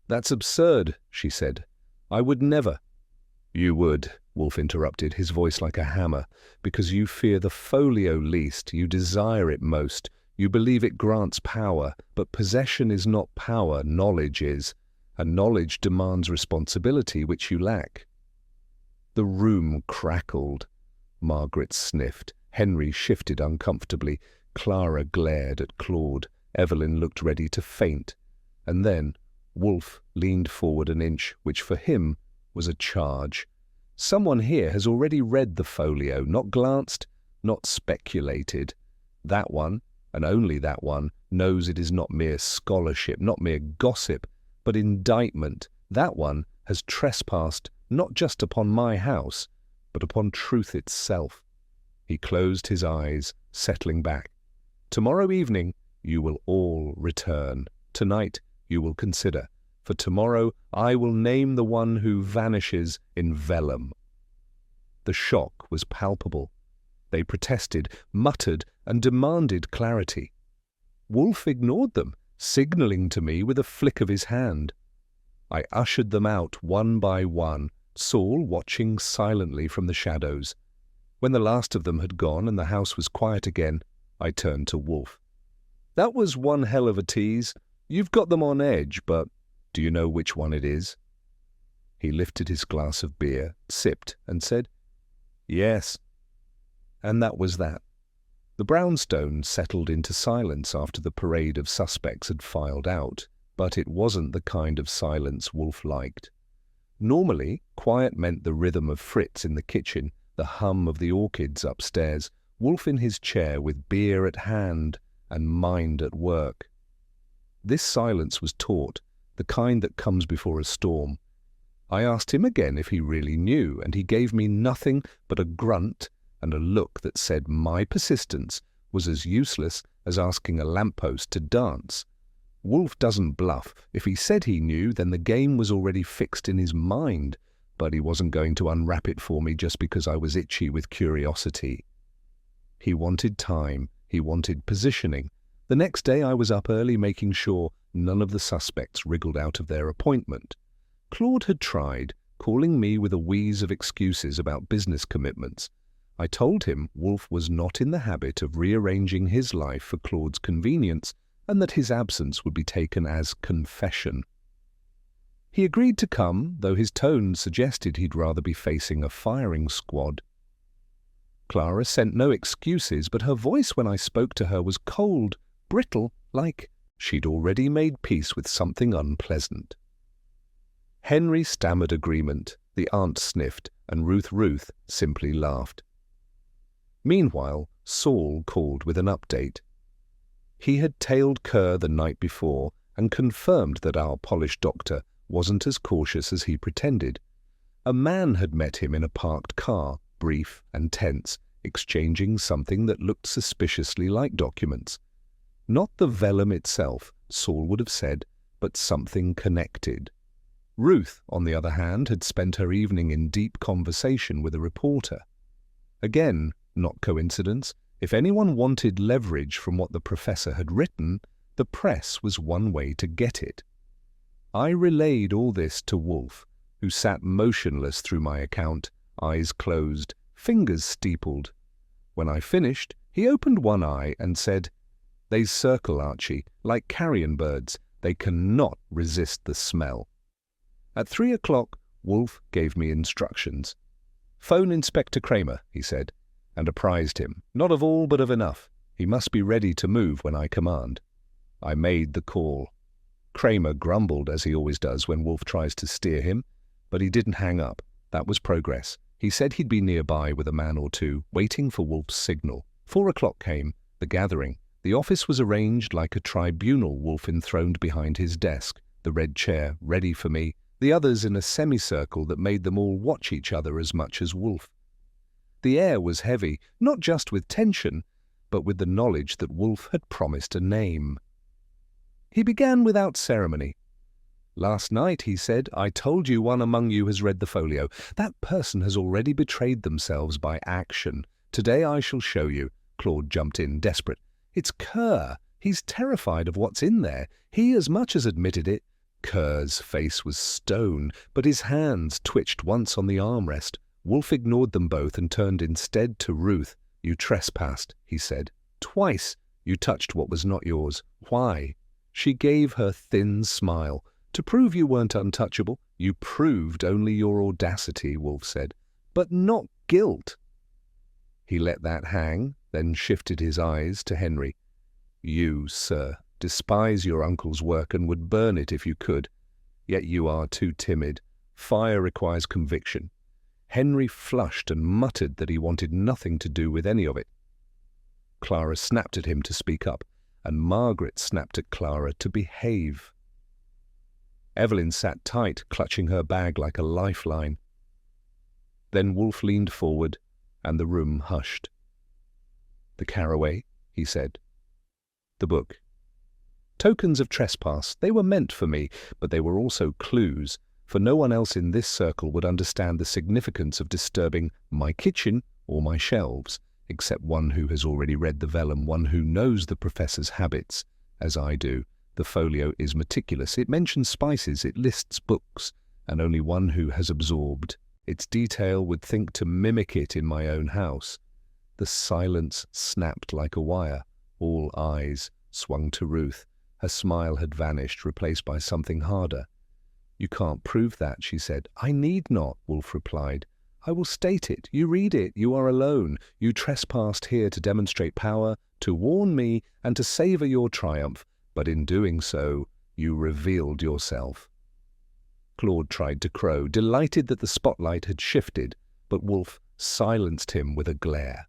"That's absurd," she said. "I would never—" "You would," Wolfe interrupted, his voice like a hammer, "because you fear the folio least, you desire it most. You believe it grants power, but possession is not power, knowledge is, and knowledge demands responsibility, which you lack." The room crackled. Margaret sniffed. Henry shifted uncomfortably. Clara glared at Claude. Evelyn looked ready to faint. And then Wolfe leaned forward an inch, which for him was a charge. "Someone here has already read the folio, not glanced, not speculated. That one, and only that one, knows it is not mere scholarship, not mere gossip, but indictment. That one has trespassed not just upon my house, but upon truth itself." He closed his eyes, settling back. "Tomorrow evening you will all return. Tonight you will consider. For tomorrow I will name the one who vanishes in Vellum." The shock was palpable. They protested, muttered, and demanded clarity. Wolfe ignored them, signalling to me with a flick of his hand. I ushered them out one by one, Saul watching silently from the shadows. When the last of them had gone and the house was quiet again, I turned to Wolfe. "That was one hell of a tease. You've got them on edge, but do you know which one it is?" He lifted his glass of beer, sipped, and said, "Yes." And that was that. The brownstone settled into silence after the parade of suspects had filed out, but it wasn't the kind of silence Wolfe liked. Normally, quiet meant the rhythm of Fritz in the kitchen, the hum of the orchids upstairs, Wolfe in his chair with beer at hand and mind at work. This silence was taut, the kind that comes before a storm. I asked him again if he really knew, and he gave me nothing but a grunt and a look that said my persistence was as useless as asking a lamppost to dance. Wolfe doesn't bluff. If he said he knew, then the game was already fixed in his mind, but he wasn't going to unwrap it for me just because I was itchy with curiosity. He wanted time. He wanted positioning. The next day I was up early making sure none of the suspects wriggled out of their appointment. Claude had tried, calling me with a wheeze of excuses about business commitments. I told him Wolfe was not in the habit of rearranging his life for Claude's convenience, and that his absence would be taken as confession. He agreed to come, though his tone suggested he'd rather be facing a firing squad. Clara sent no excuses, but her voice when I spoke to her was cold, brittle, like she'd already made peace with something unpleasant. Henry stammered agreement, the aunt sniffed, and Ruth simply laughed. Meanwhile, Saul called with an update. He had tailed Kerr the night before and confirmed that our polished doctor wasn't as cautious as he pretended. A man had met him in a parked car, brief and tense, exchanging something that looked suspiciously like documents. Not the vellum itself, Saul would have said, but something connected. Ruth, on the other hand, had spent her evening in deep conversation with a reporter. Again, not coincidence. If anyone wanted leverage from what the professor had written, the press was one way to get it. I relayed all this to Wolfe, who sat motionless through my account, eyes closed, fingers steepled. When I finished, he opened one eye and said, They circle, Archie, like carrion birds. They cannot resist the smell. At 3 o'clock, Wolfe gave me instructions. "Phone Inspector Kramer," he said, and apprised him, not of all but of enough. He must be ready to move when I command. I made the call. Kramer grumbled, as he always does when Wolfe tries to steer him, but he didn't hang up. That was progress. He said he'd be nearby with a man or two, waiting for Wolfe's signal. 4 o'clock came, the gathering. The office was arranged like a tribunal, Wolfe enthroned behind his desk, the red chair ready for me, the others in a semicircle that made them all watch each other as much as Wolfe. The air was heavy, not just with tension, but with the knowledge that Wolfe had promised a name. He began without ceremony. "Last night," he said, "I told you one among you has read the folio. That person has already betrayed themselves by action. Today I shall show you." Claude jumped in, desperate. "It's Kerr. He's terrified of what's in there. He as much as admitted it." Kerr's face was stone, but his hands twitched once on the armrest. Wolfe ignored them both and turned instead to Ruth. "You trespassed," he said. "Twice. You touched what was not yours. Why?" She gave her thin smile. "To prove you weren't untouchable." "You proved only your audacity," Wolfe said. "But not guilt." He let that hang, then shifted his eyes to Henry. "You, sir, despise your uncle's work and would burn it if you could. Yet you are too timid. Fire requires conviction." Henry flushed and muttered that he wanted nothing to do with any of it. Clara snapped at him to speak up, and Margaret snapped at Clara to behave. Evelyn sat tight, clutching her bag like a lifeline. Then Wolfe leaned forward, and the room hushed. "The caraway," he said. "The book. Tokens of trespass. They were meant for me, but they were also clues, for no one else in this circle would understand the significance of disturbing my kitchen or my shelves, except one who has already read the Vellum, one who knows the professor's habits, as I do. The folio is meticulous. It mentions spices, it lists books, and only one who has absorbed its detail would think to mimic it in my own house. The silence snapped like a wire. All eyes swung to Ruth. Her smile had vanished, replaced by something harder. "You can't prove that," she said. "I need not," Wolfe replied. "I will state it. You read it. You are alone. You trespassed here to demonstrate power, to warn me, and to savour your triumph. But in doing so, you revealed yourself." Claude tried to crow, delighted that the spotlight had shifted, but Wolfe silenced him with a glare.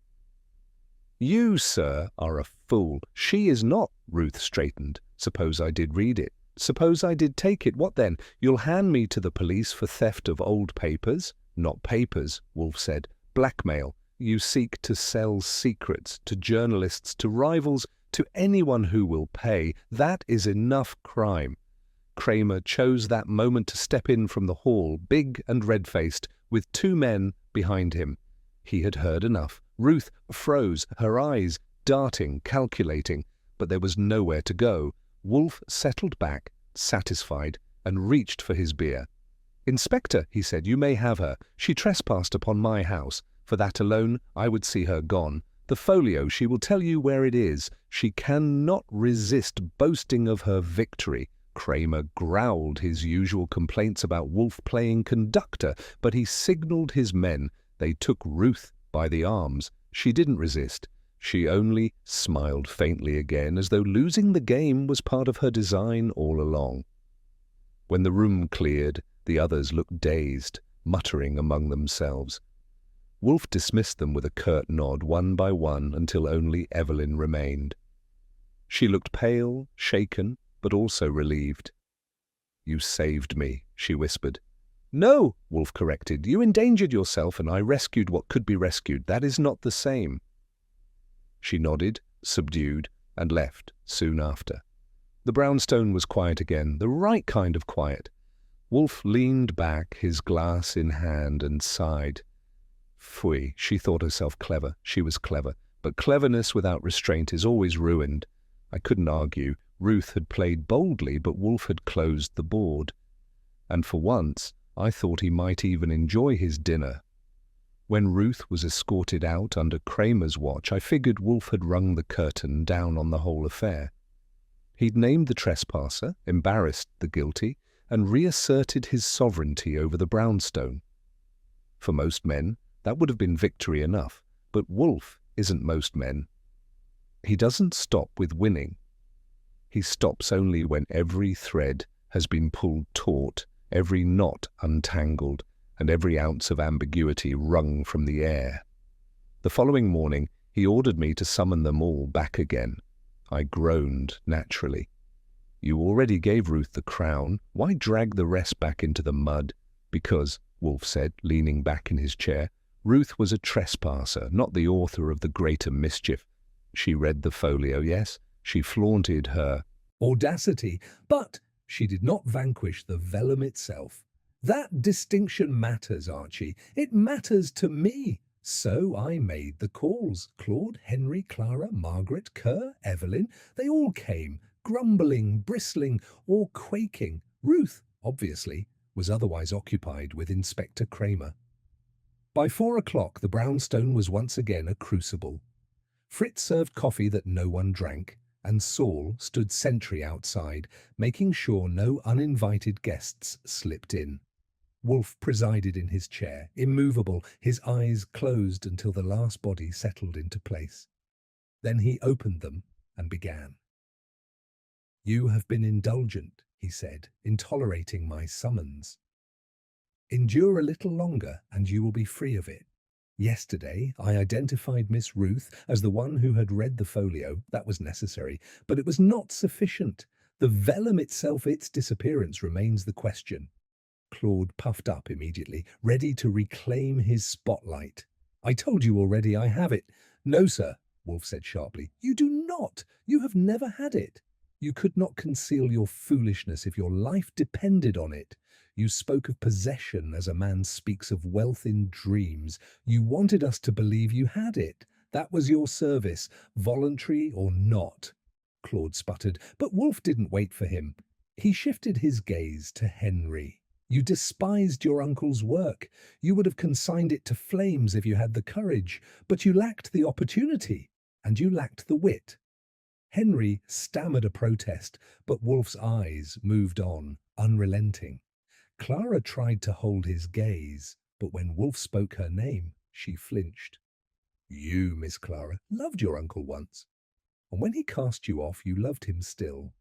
"You, sir, are a fool. She is not." Ruth straightened. "Suppose I did read it. Suppose I did take it. What then? You'll hand me to the police for theft of old papers?" "Not papers," Wolfe said. "Blackmail. You seek to sell secrets to journalists, to rivals, to anyone who will pay. That is enough crime." Kramer chose that moment to step in from the hall, big and red-faced, with 2 men behind him. He had heard enough. Ruth froze, her eyes darting, calculating, but there was nowhere to go. Wolfe settled back, satisfied, and reached for his beer. "Inspector," he said, "you may have her. She trespassed upon my house. For that alone, I would see her gone. The folio, she will tell you where it is. She cannot resist boasting of her victory." Kramer growled his usual complaints about Wolfe playing conductor, but he signalled his men. They took Ruth by the arms. She didn't resist. She only smiled faintly again, as though losing the game was part of her design all along. When the room cleared, the others looked dazed, muttering among themselves. Wolfe dismissed them with a curt nod, one by one, until only Evelyn remained. She looked pale, shaken, but also relieved. "You saved me," she whispered. "No," Wolfe corrected. "You endangered yourself, and I rescued what could be rescued. That is not the same." She nodded, subdued, and left soon after. The brownstone was quiet again, the right kind of quiet. Wolfe leaned back, his glass in hand, and sighed. Phooey, she thought herself clever. She was clever. But cleverness without restraint is always ruined. I couldn't argue. Ruth had played boldly, but Wolfe had closed the board. And for once, I thought he might even enjoy his dinner. When Ruth was escorted out under Kramer's watch, I figured Wolfe had rung the curtain down on the whole affair. He'd named the trespasser, embarrassed the guilty, and reasserted his sovereignty over the brownstone. For most men, that would have been victory enough, but Wolfe isn't most men. He doesn't stop with winning. He stops only when every thread has been pulled taut, every knot untangled, and every ounce of ambiguity wrung from the air. The following morning, he ordered me to summon them all back again. I groaned naturally. You already gave Ruth the crown. Why drag the rest back into the mud? Because, Wolfe said, leaning back in his chair, Ruth was a trespasser, not the author of the greater mischief. She read the folio, yes. She flaunted her audacity, but she did not vanquish the vellum itself. That distinction matters, Archie. It matters to me. So I made the calls. Claude, Henry, Clara, Margaret, Kerr, Evelyn, they all came, grumbling, bristling, or quaking. Ruth, obviously, was otherwise occupied with Inspector Kramer. By 4 o'clock, the brownstone was once again a crucible. Fritz served coffee that no one drank, and Saul stood sentry outside, making sure no uninvited guests slipped in. Wolfe presided in his chair, immovable, his eyes closed until the last body settled into place. Then he opened them and began. "You have been indulgent," he said, "in tolerating my summons. Endure a little longer and you will be free of it. Yesterday, I identified Miss Ruth as the one who had read the folio. That was necessary, but it was not sufficient. The vellum itself, its disappearance, remains the question." Claude puffed up immediately, ready to reclaim his spotlight. "I told you already I have it." "No, sir," Wolfe said sharply. "You do not. You have never had it. You could not conceal your foolishness if your life depended on it. You spoke of possession as a man speaks of wealth in dreams. You wanted us to believe you had it. That was your service, voluntary or not." Claude sputtered, but Wolfe didn't wait for him. He shifted his gaze to Henry. "You despised your uncle's work. You would have consigned it to flames if you had the courage, but you lacked the opportunity, and you lacked the wit." Henry stammered a protest, but Wolfe's eyes moved on, unrelenting. Clara tried to hold his gaze, but when Wolfe spoke her name, she flinched. "You, Miss Clara, loved your uncle once, and when he cast you off, you loved him still.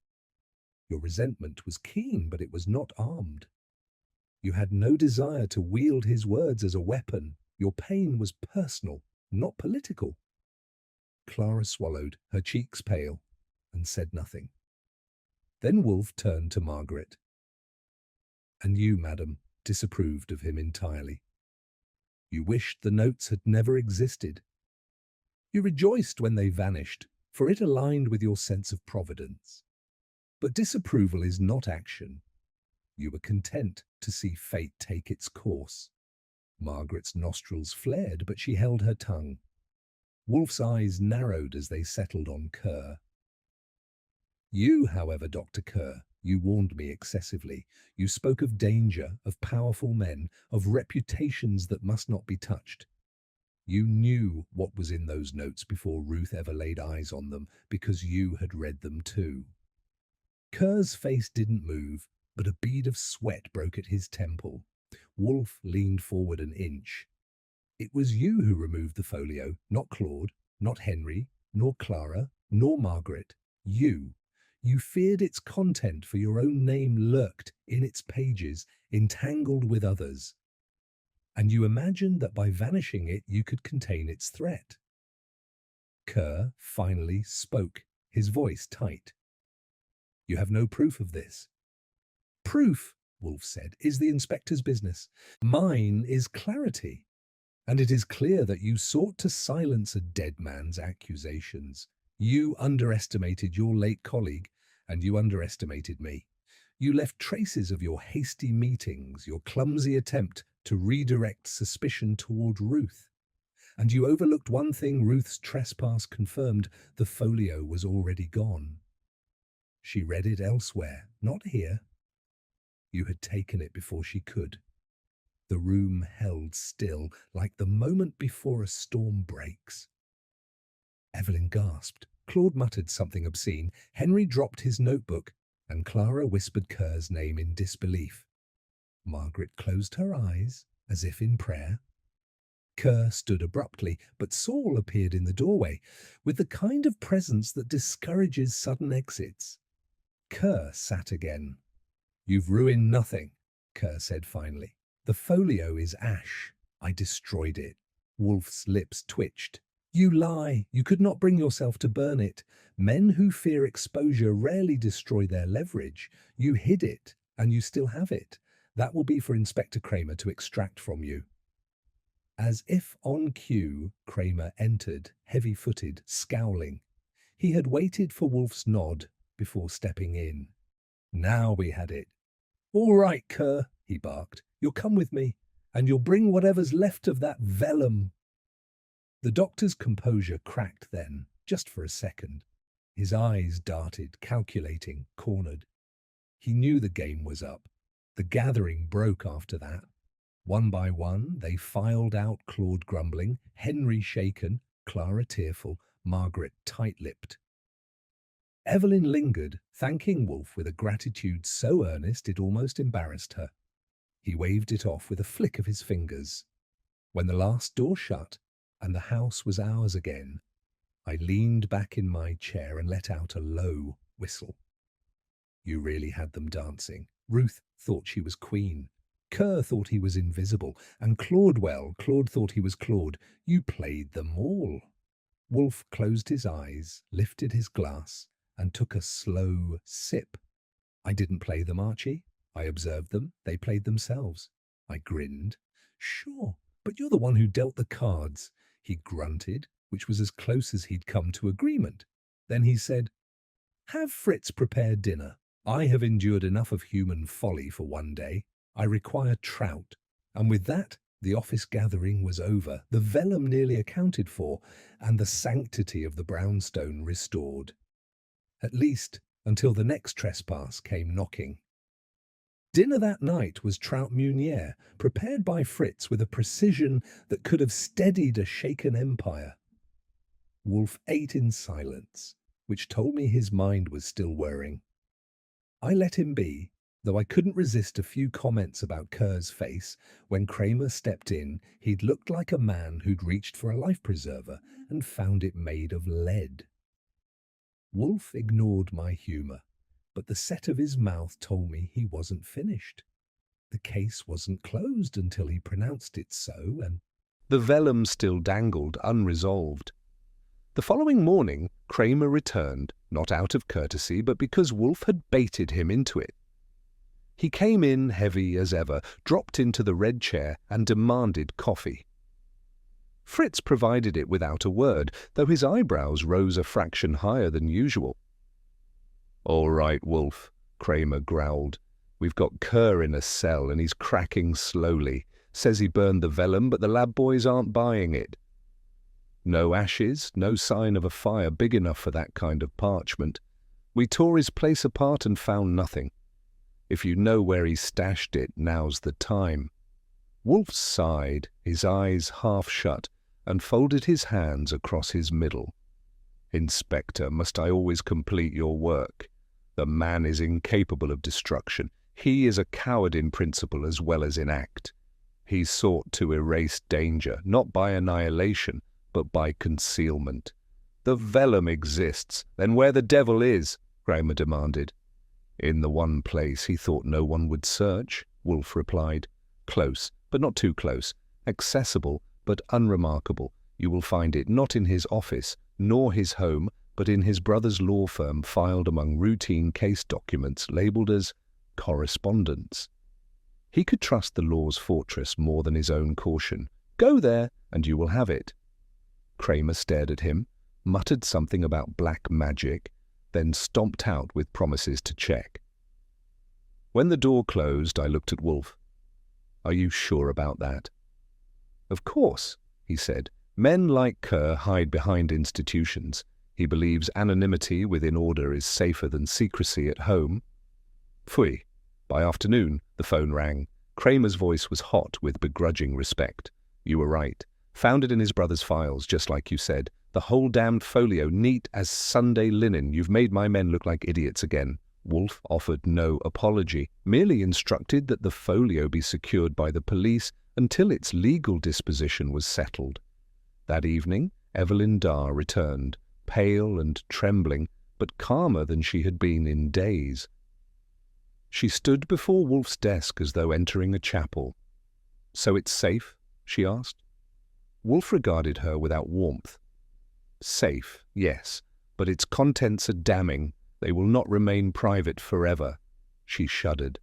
Your resentment was keen, but it was not armed. You had no desire to wield his words as a weapon. Your pain was personal, not political." Clara swallowed, her cheeks pale, and said nothing. Then Wolfe turned to Margaret. "And you, madam, disapproved of him entirely. You wished the notes had never existed. You rejoiced when they vanished, for it aligned with your sense of providence. But disapproval is not action. You were content to see fate take its course." Margaret's nostrils flared, but she held her tongue. Wolfe's eyes narrowed as they settled on Kerr. "You, however, Dr. Kerr, you warned me excessively. You spoke of danger, of powerful men, of reputations that must not be touched. You knew what was in those notes before Ruth ever laid eyes on them, because you had read them too." Kerr's face didn't move, but a bead of sweat broke at his temple. Wolfe leaned forward an inch. "It was you who removed the folio, not Claude, not Henry, nor Clara, nor Margaret. You. You feared its content, for your own name lurked in its pages, entangled with others. And you imagined that by vanishing it you could contain its threat." Kerr finally spoke, his voice tight. "You have no proof of this." "Proof," Wolfe said, "is the inspector's business. Mine is clarity. And it is clear that you sought to silence a dead man's accusations. You underestimated your late colleague, and you underestimated me. You left traces of your hasty meetings, your clumsy attempt to redirect suspicion toward Ruth. And you overlooked one thing Ruth's trespass confirmed: the folio was already gone. She read it elsewhere, not here. You had taken it before she could. The room held still, like the moment before a storm breaks. Evelyn gasped. Claude muttered something obscene. Henry dropped his notebook, and Clara whispered Kerr's name in disbelief. Margaret closed her eyes, as if in prayer. Kerr stood abruptly, but Saul appeared in the doorway, with the kind of presence that discourages sudden exits. Kerr sat again. "You've ruined nothing," Kerr said finally. "The folio is ash. I destroyed it." Wolfe's lips twitched. "You lie. You could not bring yourself to burn it. Men who fear exposure rarely destroy their leverage. You hid it, and you still have it. That will be for Inspector Kramer to extract from you." As if on cue, Kramer entered, heavy-footed, scowling. He had waited for Wolfe's nod before stepping in. Now we had it. "All right, Kerr," he barked. "You'll come with me, and you'll bring whatever's left of that vellum." The doctor's composure cracked then, just for a second. His eyes darted, calculating, cornered. He knew the game was up. The gathering broke after that. One by one, they filed out, Claude grumbling, Henry shaken, Clara tearful, Margaret tight-lipped. Evelyn lingered, thanking Wolfe with a gratitude so earnest it almost embarrassed her. He waved it off with a flick of his fingers. When the last door shut, and the house was ours again, I leaned back in my chair and let out a low whistle. You really had them dancing. Ruth thought she was queen. Kerr thought he was invisible, and Claude thought he was Claude. You played them all. Wolfe closed his eyes, lifted his glass, and took a slow sip. "I didn't play them, Archie. I observed them. They played themselves." I grinned. "Sure, but you're the one who dealt the cards." He grunted, which was as close as he'd come to agreement. Then he said, "Have Fritz prepare dinner. I have endured enough of human folly for one day. I require trout." And with that, the office gathering was over, the vellum nearly accounted for, and the sanctity of the brownstone restored. At least, until the next trespass came knocking. Dinner that night was trout meunière, prepared by Fritz with a precision that could have steadied a shaken empire. Wolfe ate in silence, which told me his mind was still whirring. I let him be, though I couldn't resist a few comments about Kerr's face. When Kramer stepped in, he'd looked like a man who'd reached for a life preserver and found it made of lead. Wolfe ignored my humour, but the set of his mouth told me he wasn't finished. The case wasn't closed until he pronounced it so, and the vellum still dangled unresolved. The following morning, Kramer returned, not out of courtesy, but because Wolfe had baited him into it. He came in heavy as ever, dropped into the red chair, and demanded coffee. Fritz provided it without a word, though his eyebrows rose a fraction higher than usual. "All right, Wolfe," Kramer growled. "We've got Kerr in a cell, and he's cracking slowly. Says he burned the vellum, but the lab boys aren't buying it. No ashes, no sign of a fire big enough for that kind of parchment. We tore his place apart and found nothing. If you know where he stashed it, now's the time." Wolfe sighed, his eyes half shut, and folded his hands across his middle. "Inspector, must I always complete your work? The man is incapable of destruction. He is a coward in principle as well as in act. He sought to erase danger, not by annihilation, but by concealment." "The vellum exists. Then where the devil is?" Kramer demanded. "In the one place he thought no one would search," Wolfe replied. "Close, but not too close. Accessible, but unremarkable. You will find it not in his office, nor his home, but in his brother's law firm, filed among routine case documents labeled as correspondence. He could trust the law's fortress more than his own caution. Go there, and you will have it." Kramer stared at him, muttered something about black magic, then stomped out with promises to check. When the door closed, I looked at Wolfe. "Are you sure about that?" "Of course," he said. "Men like Kerr hide behind institutions. He believes anonymity within order is safer than secrecy at home." Pfui. By afternoon, the phone rang. Kramer's voice was hot with begrudging respect. You were right. Found it in his brother's files, just like you said. The whole damned folio, neat as Sunday linen. You've made my men look like idiots again. Wolfe offered no apology, merely instructed that the folio be secured by the police until its legal disposition was settled. That evening, Evelyn Darr returned, pale and trembling, but calmer than she had been in days. She stood before Wolfe's desk as though entering a chapel. "So it's safe?" she asked. Wolfe regarded her without warmth. "Safe, yes, but its contents are damning. They will not remain private forever." She shuddered.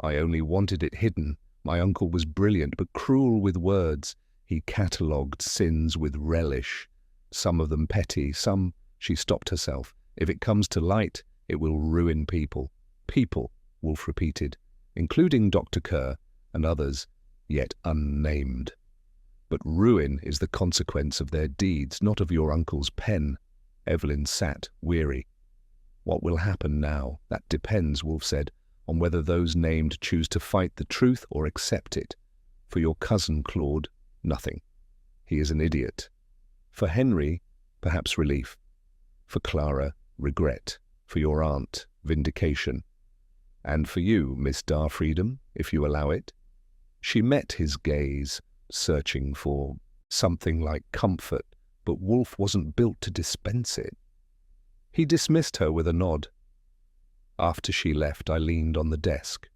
"I only wanted it hidden. My uncle was brilliant but cruel with words. He catalogued sins with relish. Some of them petty, some—" She stopped herself. "If it comes to light, it will ruin people." "People," Wolfe repeated, "including Dr. Kerr and others, yet unnamed. But ruin is the consequence of their deeds, not of your uncle's pen." Evelyn sat, weary. "What will happen now? That depends," Wolfe said, "on whether those named choose to fight the truth or accept it. For your cousin Claude, nothing. He is an idiot. For Henry, perhaps relief. For Clara, regret. For your aunt, vindication. And for you, Miss Darr, freedom, if you allow it." She met his gaze, searching for something like comfort, but Wolfe wasn't built to dispense it. He dismissed her with a nod. After she left, I leaned on the desk.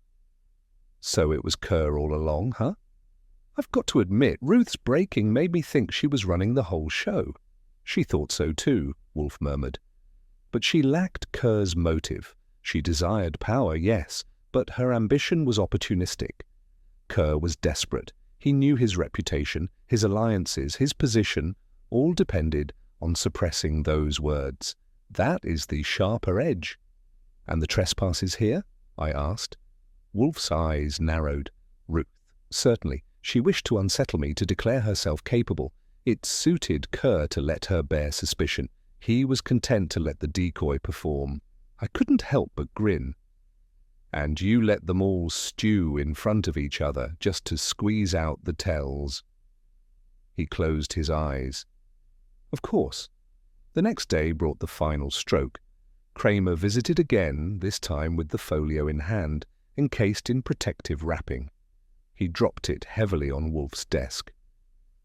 "So it was Kerr all along, huh?" "I've got to admit, Ruth's breaking made me think she was running the whole show." "She thought so too," Wolfe murmured. "But she lacked Kerr's motive. She desired power, yes, but her ambition was opportunistic. Kerr was desperate. He knew his reputation, his alliances, his position, all depended on suppressing those words. That is the sharper edge." "And the trespasses here?" I asked. Wolfe's eyes narrowed. "Ruth, certainly. She wished to unsettle me, to declare herself capable. It suited Kerr to let her bear suspicion. He was content to let the decoy perform. I couldn't help but grin. And you let them all stew in front of each other just to squeeze out the tells." He closed his eyes. "Of course." The next day brought the final stroke. Kramer visited again, this time with the folio in hand, encased in protective wrapping. He dropped it heavily on Wolfe's desk.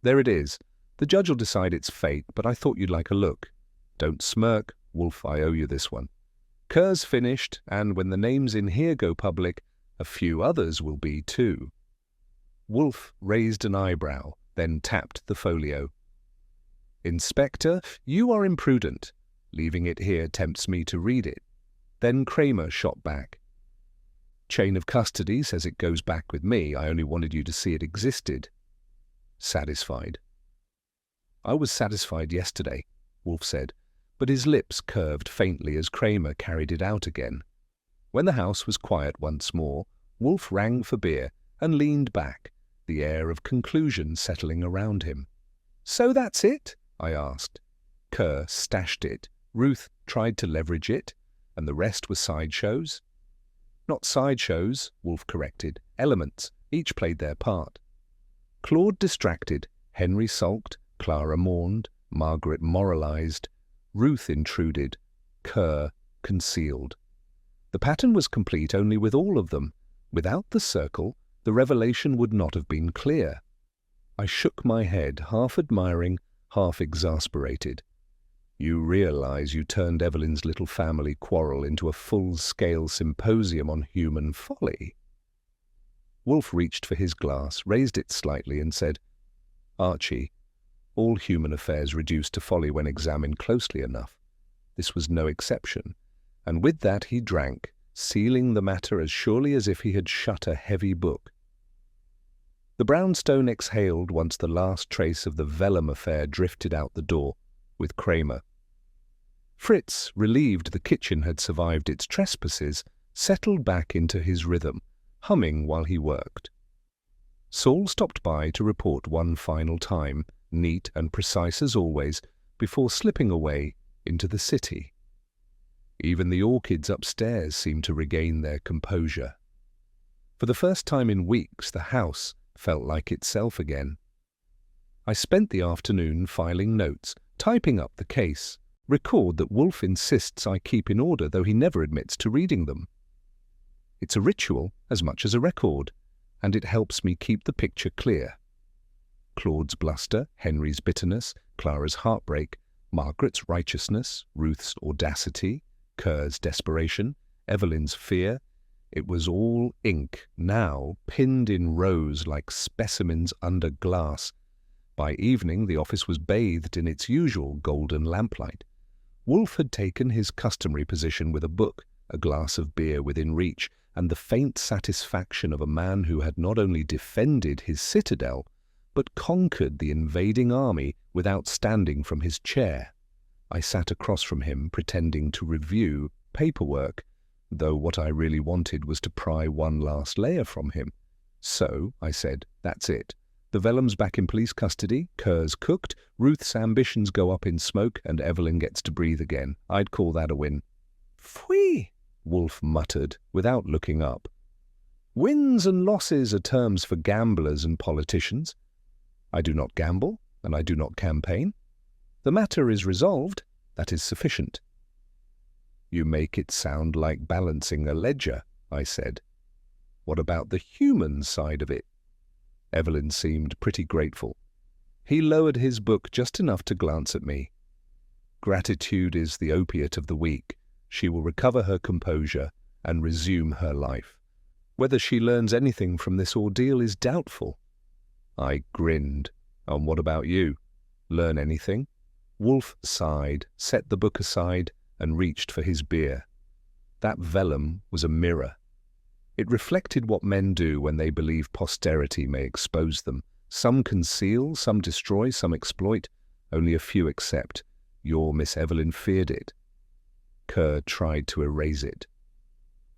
"There it is. The judge will decide its fate, but I thought you'd like a look. Don't smirk, Wolfe, I owe you this one. Kerr's finished, and when the names in here go public, a few others will be too." Wolfe raised an eyebrow, then tapped the folio. "Inspector, you are imprudent. Leaving it here tempts me to read it." Then Kramer shot back. "Chain of custody says it goes back with me. I only wanted you to see it existed." "Satisfied?" "I was satisfied yesterday," Wolfe said, but his lips curved faintly as Kramer carried it out again. When the house was quiet once more, Wolfe rang for beer and leaned back, the air of conclusion settling around him. "So that's it?" I asked. "Kerr stashed it. Ruth tried to leverage it, and the rest were sideshows?" "Not sideshows," Wolfe corrected. "Elements. Each played their part. Claude distracted, Henry sulked, Clara mourned, Margaret moralized, Ruth intruded, Kerr concealed. The pattern was complete only with all of them. Without the circle, the revelation would not have been clear." I shook my head, half admiring, half exasperated. "You realize you turned Evelyn's little family quarrel into a full-scale symposium on human folly?" Wolfe reached for his glass, raised it slightly, and said, "Archie, all human affairs reduce to folly when examined closely enough. This was no exception." And with that he drank, sealing the matter as surely as if he had shut a heavy book. The brownstone exhaled once the last trace of the Vellum affair drifted out the door, with Kramer. Fritz, relieved the kitchen had survived its trespasses, settled back into his rhythm, humming while he worked. Saul stopped by to report one final time, neat and precise as always, before slipping away into the city. Even the orchids upstairs seemed to regain their composure. For the first time in weeks, the house felt like itself again. I spent the afternoon filing notes, typing up the case, record that Wolfe insists I keep in order, though he never admits to reading them. It's a ritual as much as a record, and it helps me keep the picture clear. Claude's bluster, Henry's bitterness, Clara's heartbreak, Margaret's righteousness, Ruth's audacity, Kerr's desperation, Evelyn's fear. It was all ink, now pinned in rows like specimens under glass. By evening, the office was bathed in its usual golden lamplight. Wolfe had taken his customary position with a book, a glass of beer within reach, and the faint satisfaction of a man who had not only defended his citadel, but conquered the invading army without standing from his chair. I sat across from him, pretending to review paperwork, though what I really wanted was to pry one last layer from him. So, I said, that's it. The Vellum's back in police custody, Kerr's cooked, Ruth's ambitions go up in smoke, and Evelyn gets to breathe again. I'd call that a win. Pfui, Wolfe muttered, without looking up. Wins and losses are terms for gamblers and politicians. I do not gamble, and I do not campaign. The matter is resolved. That is sufficient. You make it sound like balancing a ledger, I said. What about the human side of it? Evelyn seemed pretty grateful. He lowered his book just enough to glance at me. Gratitude is the opiate of the weak. She will recover her composure and resume her life. Whether she learns anything from this ordeal is doubtful. I grinned. And what about you? Learn anything? Wolfe sighed, set the book aside, and reached for his beer. That vellum was a mirror. It reflected what men do when they believe posterity may expose them. Some conceal, some destroy, some exploit. Only a few accept. Your Miss Evelyn feared it. Kerr tried to erase it.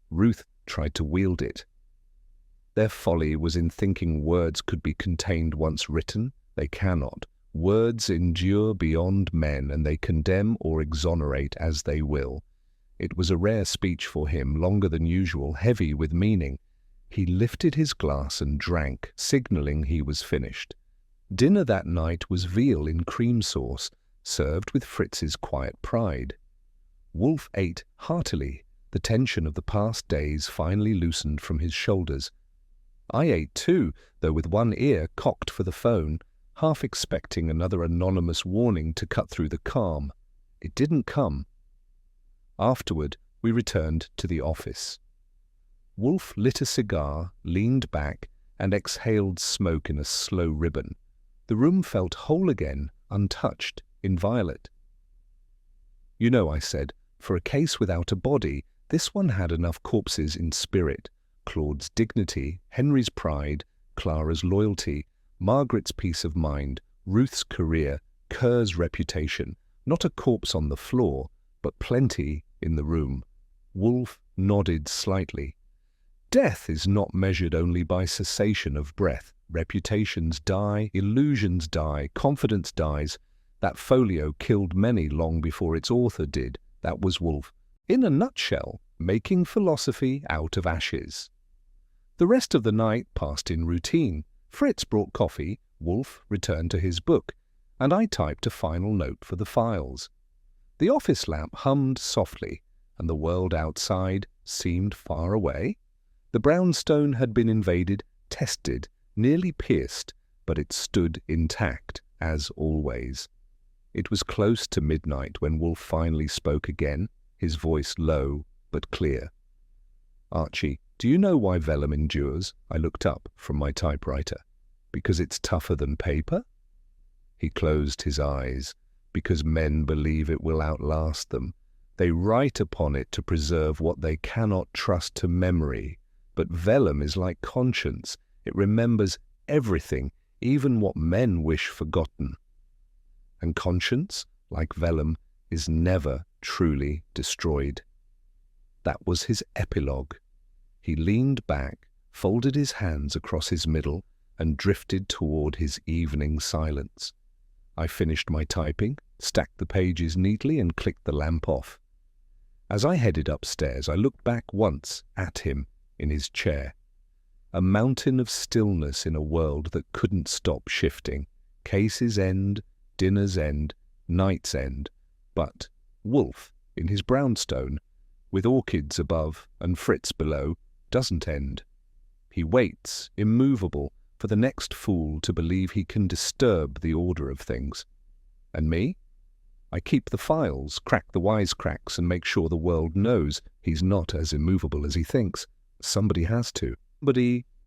Ruth tried to wield it. Their folly was in thinking words could be contained once written. They cannot. Words endure beyond men, and they condemn or exonerate as they will. It was a rare speech for him, longer than usual, heavy with meaning. He lifted his glass and drank, signaling he was finished. Dinner that night was veal in cream sauce, served with Fritz's quiet pride. Wolfe ate heartily. The tension of the past days finally loosened from his shoulders. I ate too, though with one ear cocked for the phone, half expecting another anonymous warning to cut through the calm. It didn't come. Afterward, we returned to the office. Wolfe lit a cigar, leaned back, and exhaled smoke in a slow ribbon. The room felt whole again, untouched, inviolate. You know, I said, for a case without a body, this one had enough corpses in spirit. Claude's dignity, Henry's pride, Clara's loyalty, Margaret's peace of mind, Ruth's career, Kerr's reputation. Not a corpse on the floor, but plenty in the room. Wolfe nodded slightly. Death is not measured only by cessation of breath. Reputations die, illusions die, confidence dies. That folio killed many long before its author did. That was Wolfe. In a nutshell, making philosophy out of ashes. The rest of the night passed in routine. Fritz brought coffee, Wolfe returned to his book, and I typed a final note for the files. The office lamp hummed softly, and the world outside seemed far away. The brownstone had been invaded, tested, nearly pierced, but it stood intact, as always. It was close to midnight when Wolfe finally spoke again, his voice low but clear. Archie, do you know why vellum endures? I looked up from my typewriter. Because it's tougher than paper? He closed his eyes. Because men believe it will outlast them. They write upon it to preserve what they cannot trust to memory. But vellum is like conscience. It remembers everything, even what men wish forgotten. And conscience, like vellum, is never truly destroyed. That was his epilogue. He leaned back, folded his hands across his middle, and drifted toward his evening silence. I finished my typing, stacked the pages neatly, and clicked the lamp off. As I headed upstairs, I looked back once at him in his chair. a mountain of stillness in a world that couldn't stop shifting. Cases end, dinners end, nights end, but Wolfe, in his brownstone, with orchids above and Fritz below, doesn't end. He waits, immovable, for the next fool to believe he can disturb the order of things. And me? I keep the files, crack the wisecracks, and make sure the world knows he's not as immovable as he thinks. Somebody has to. Somebody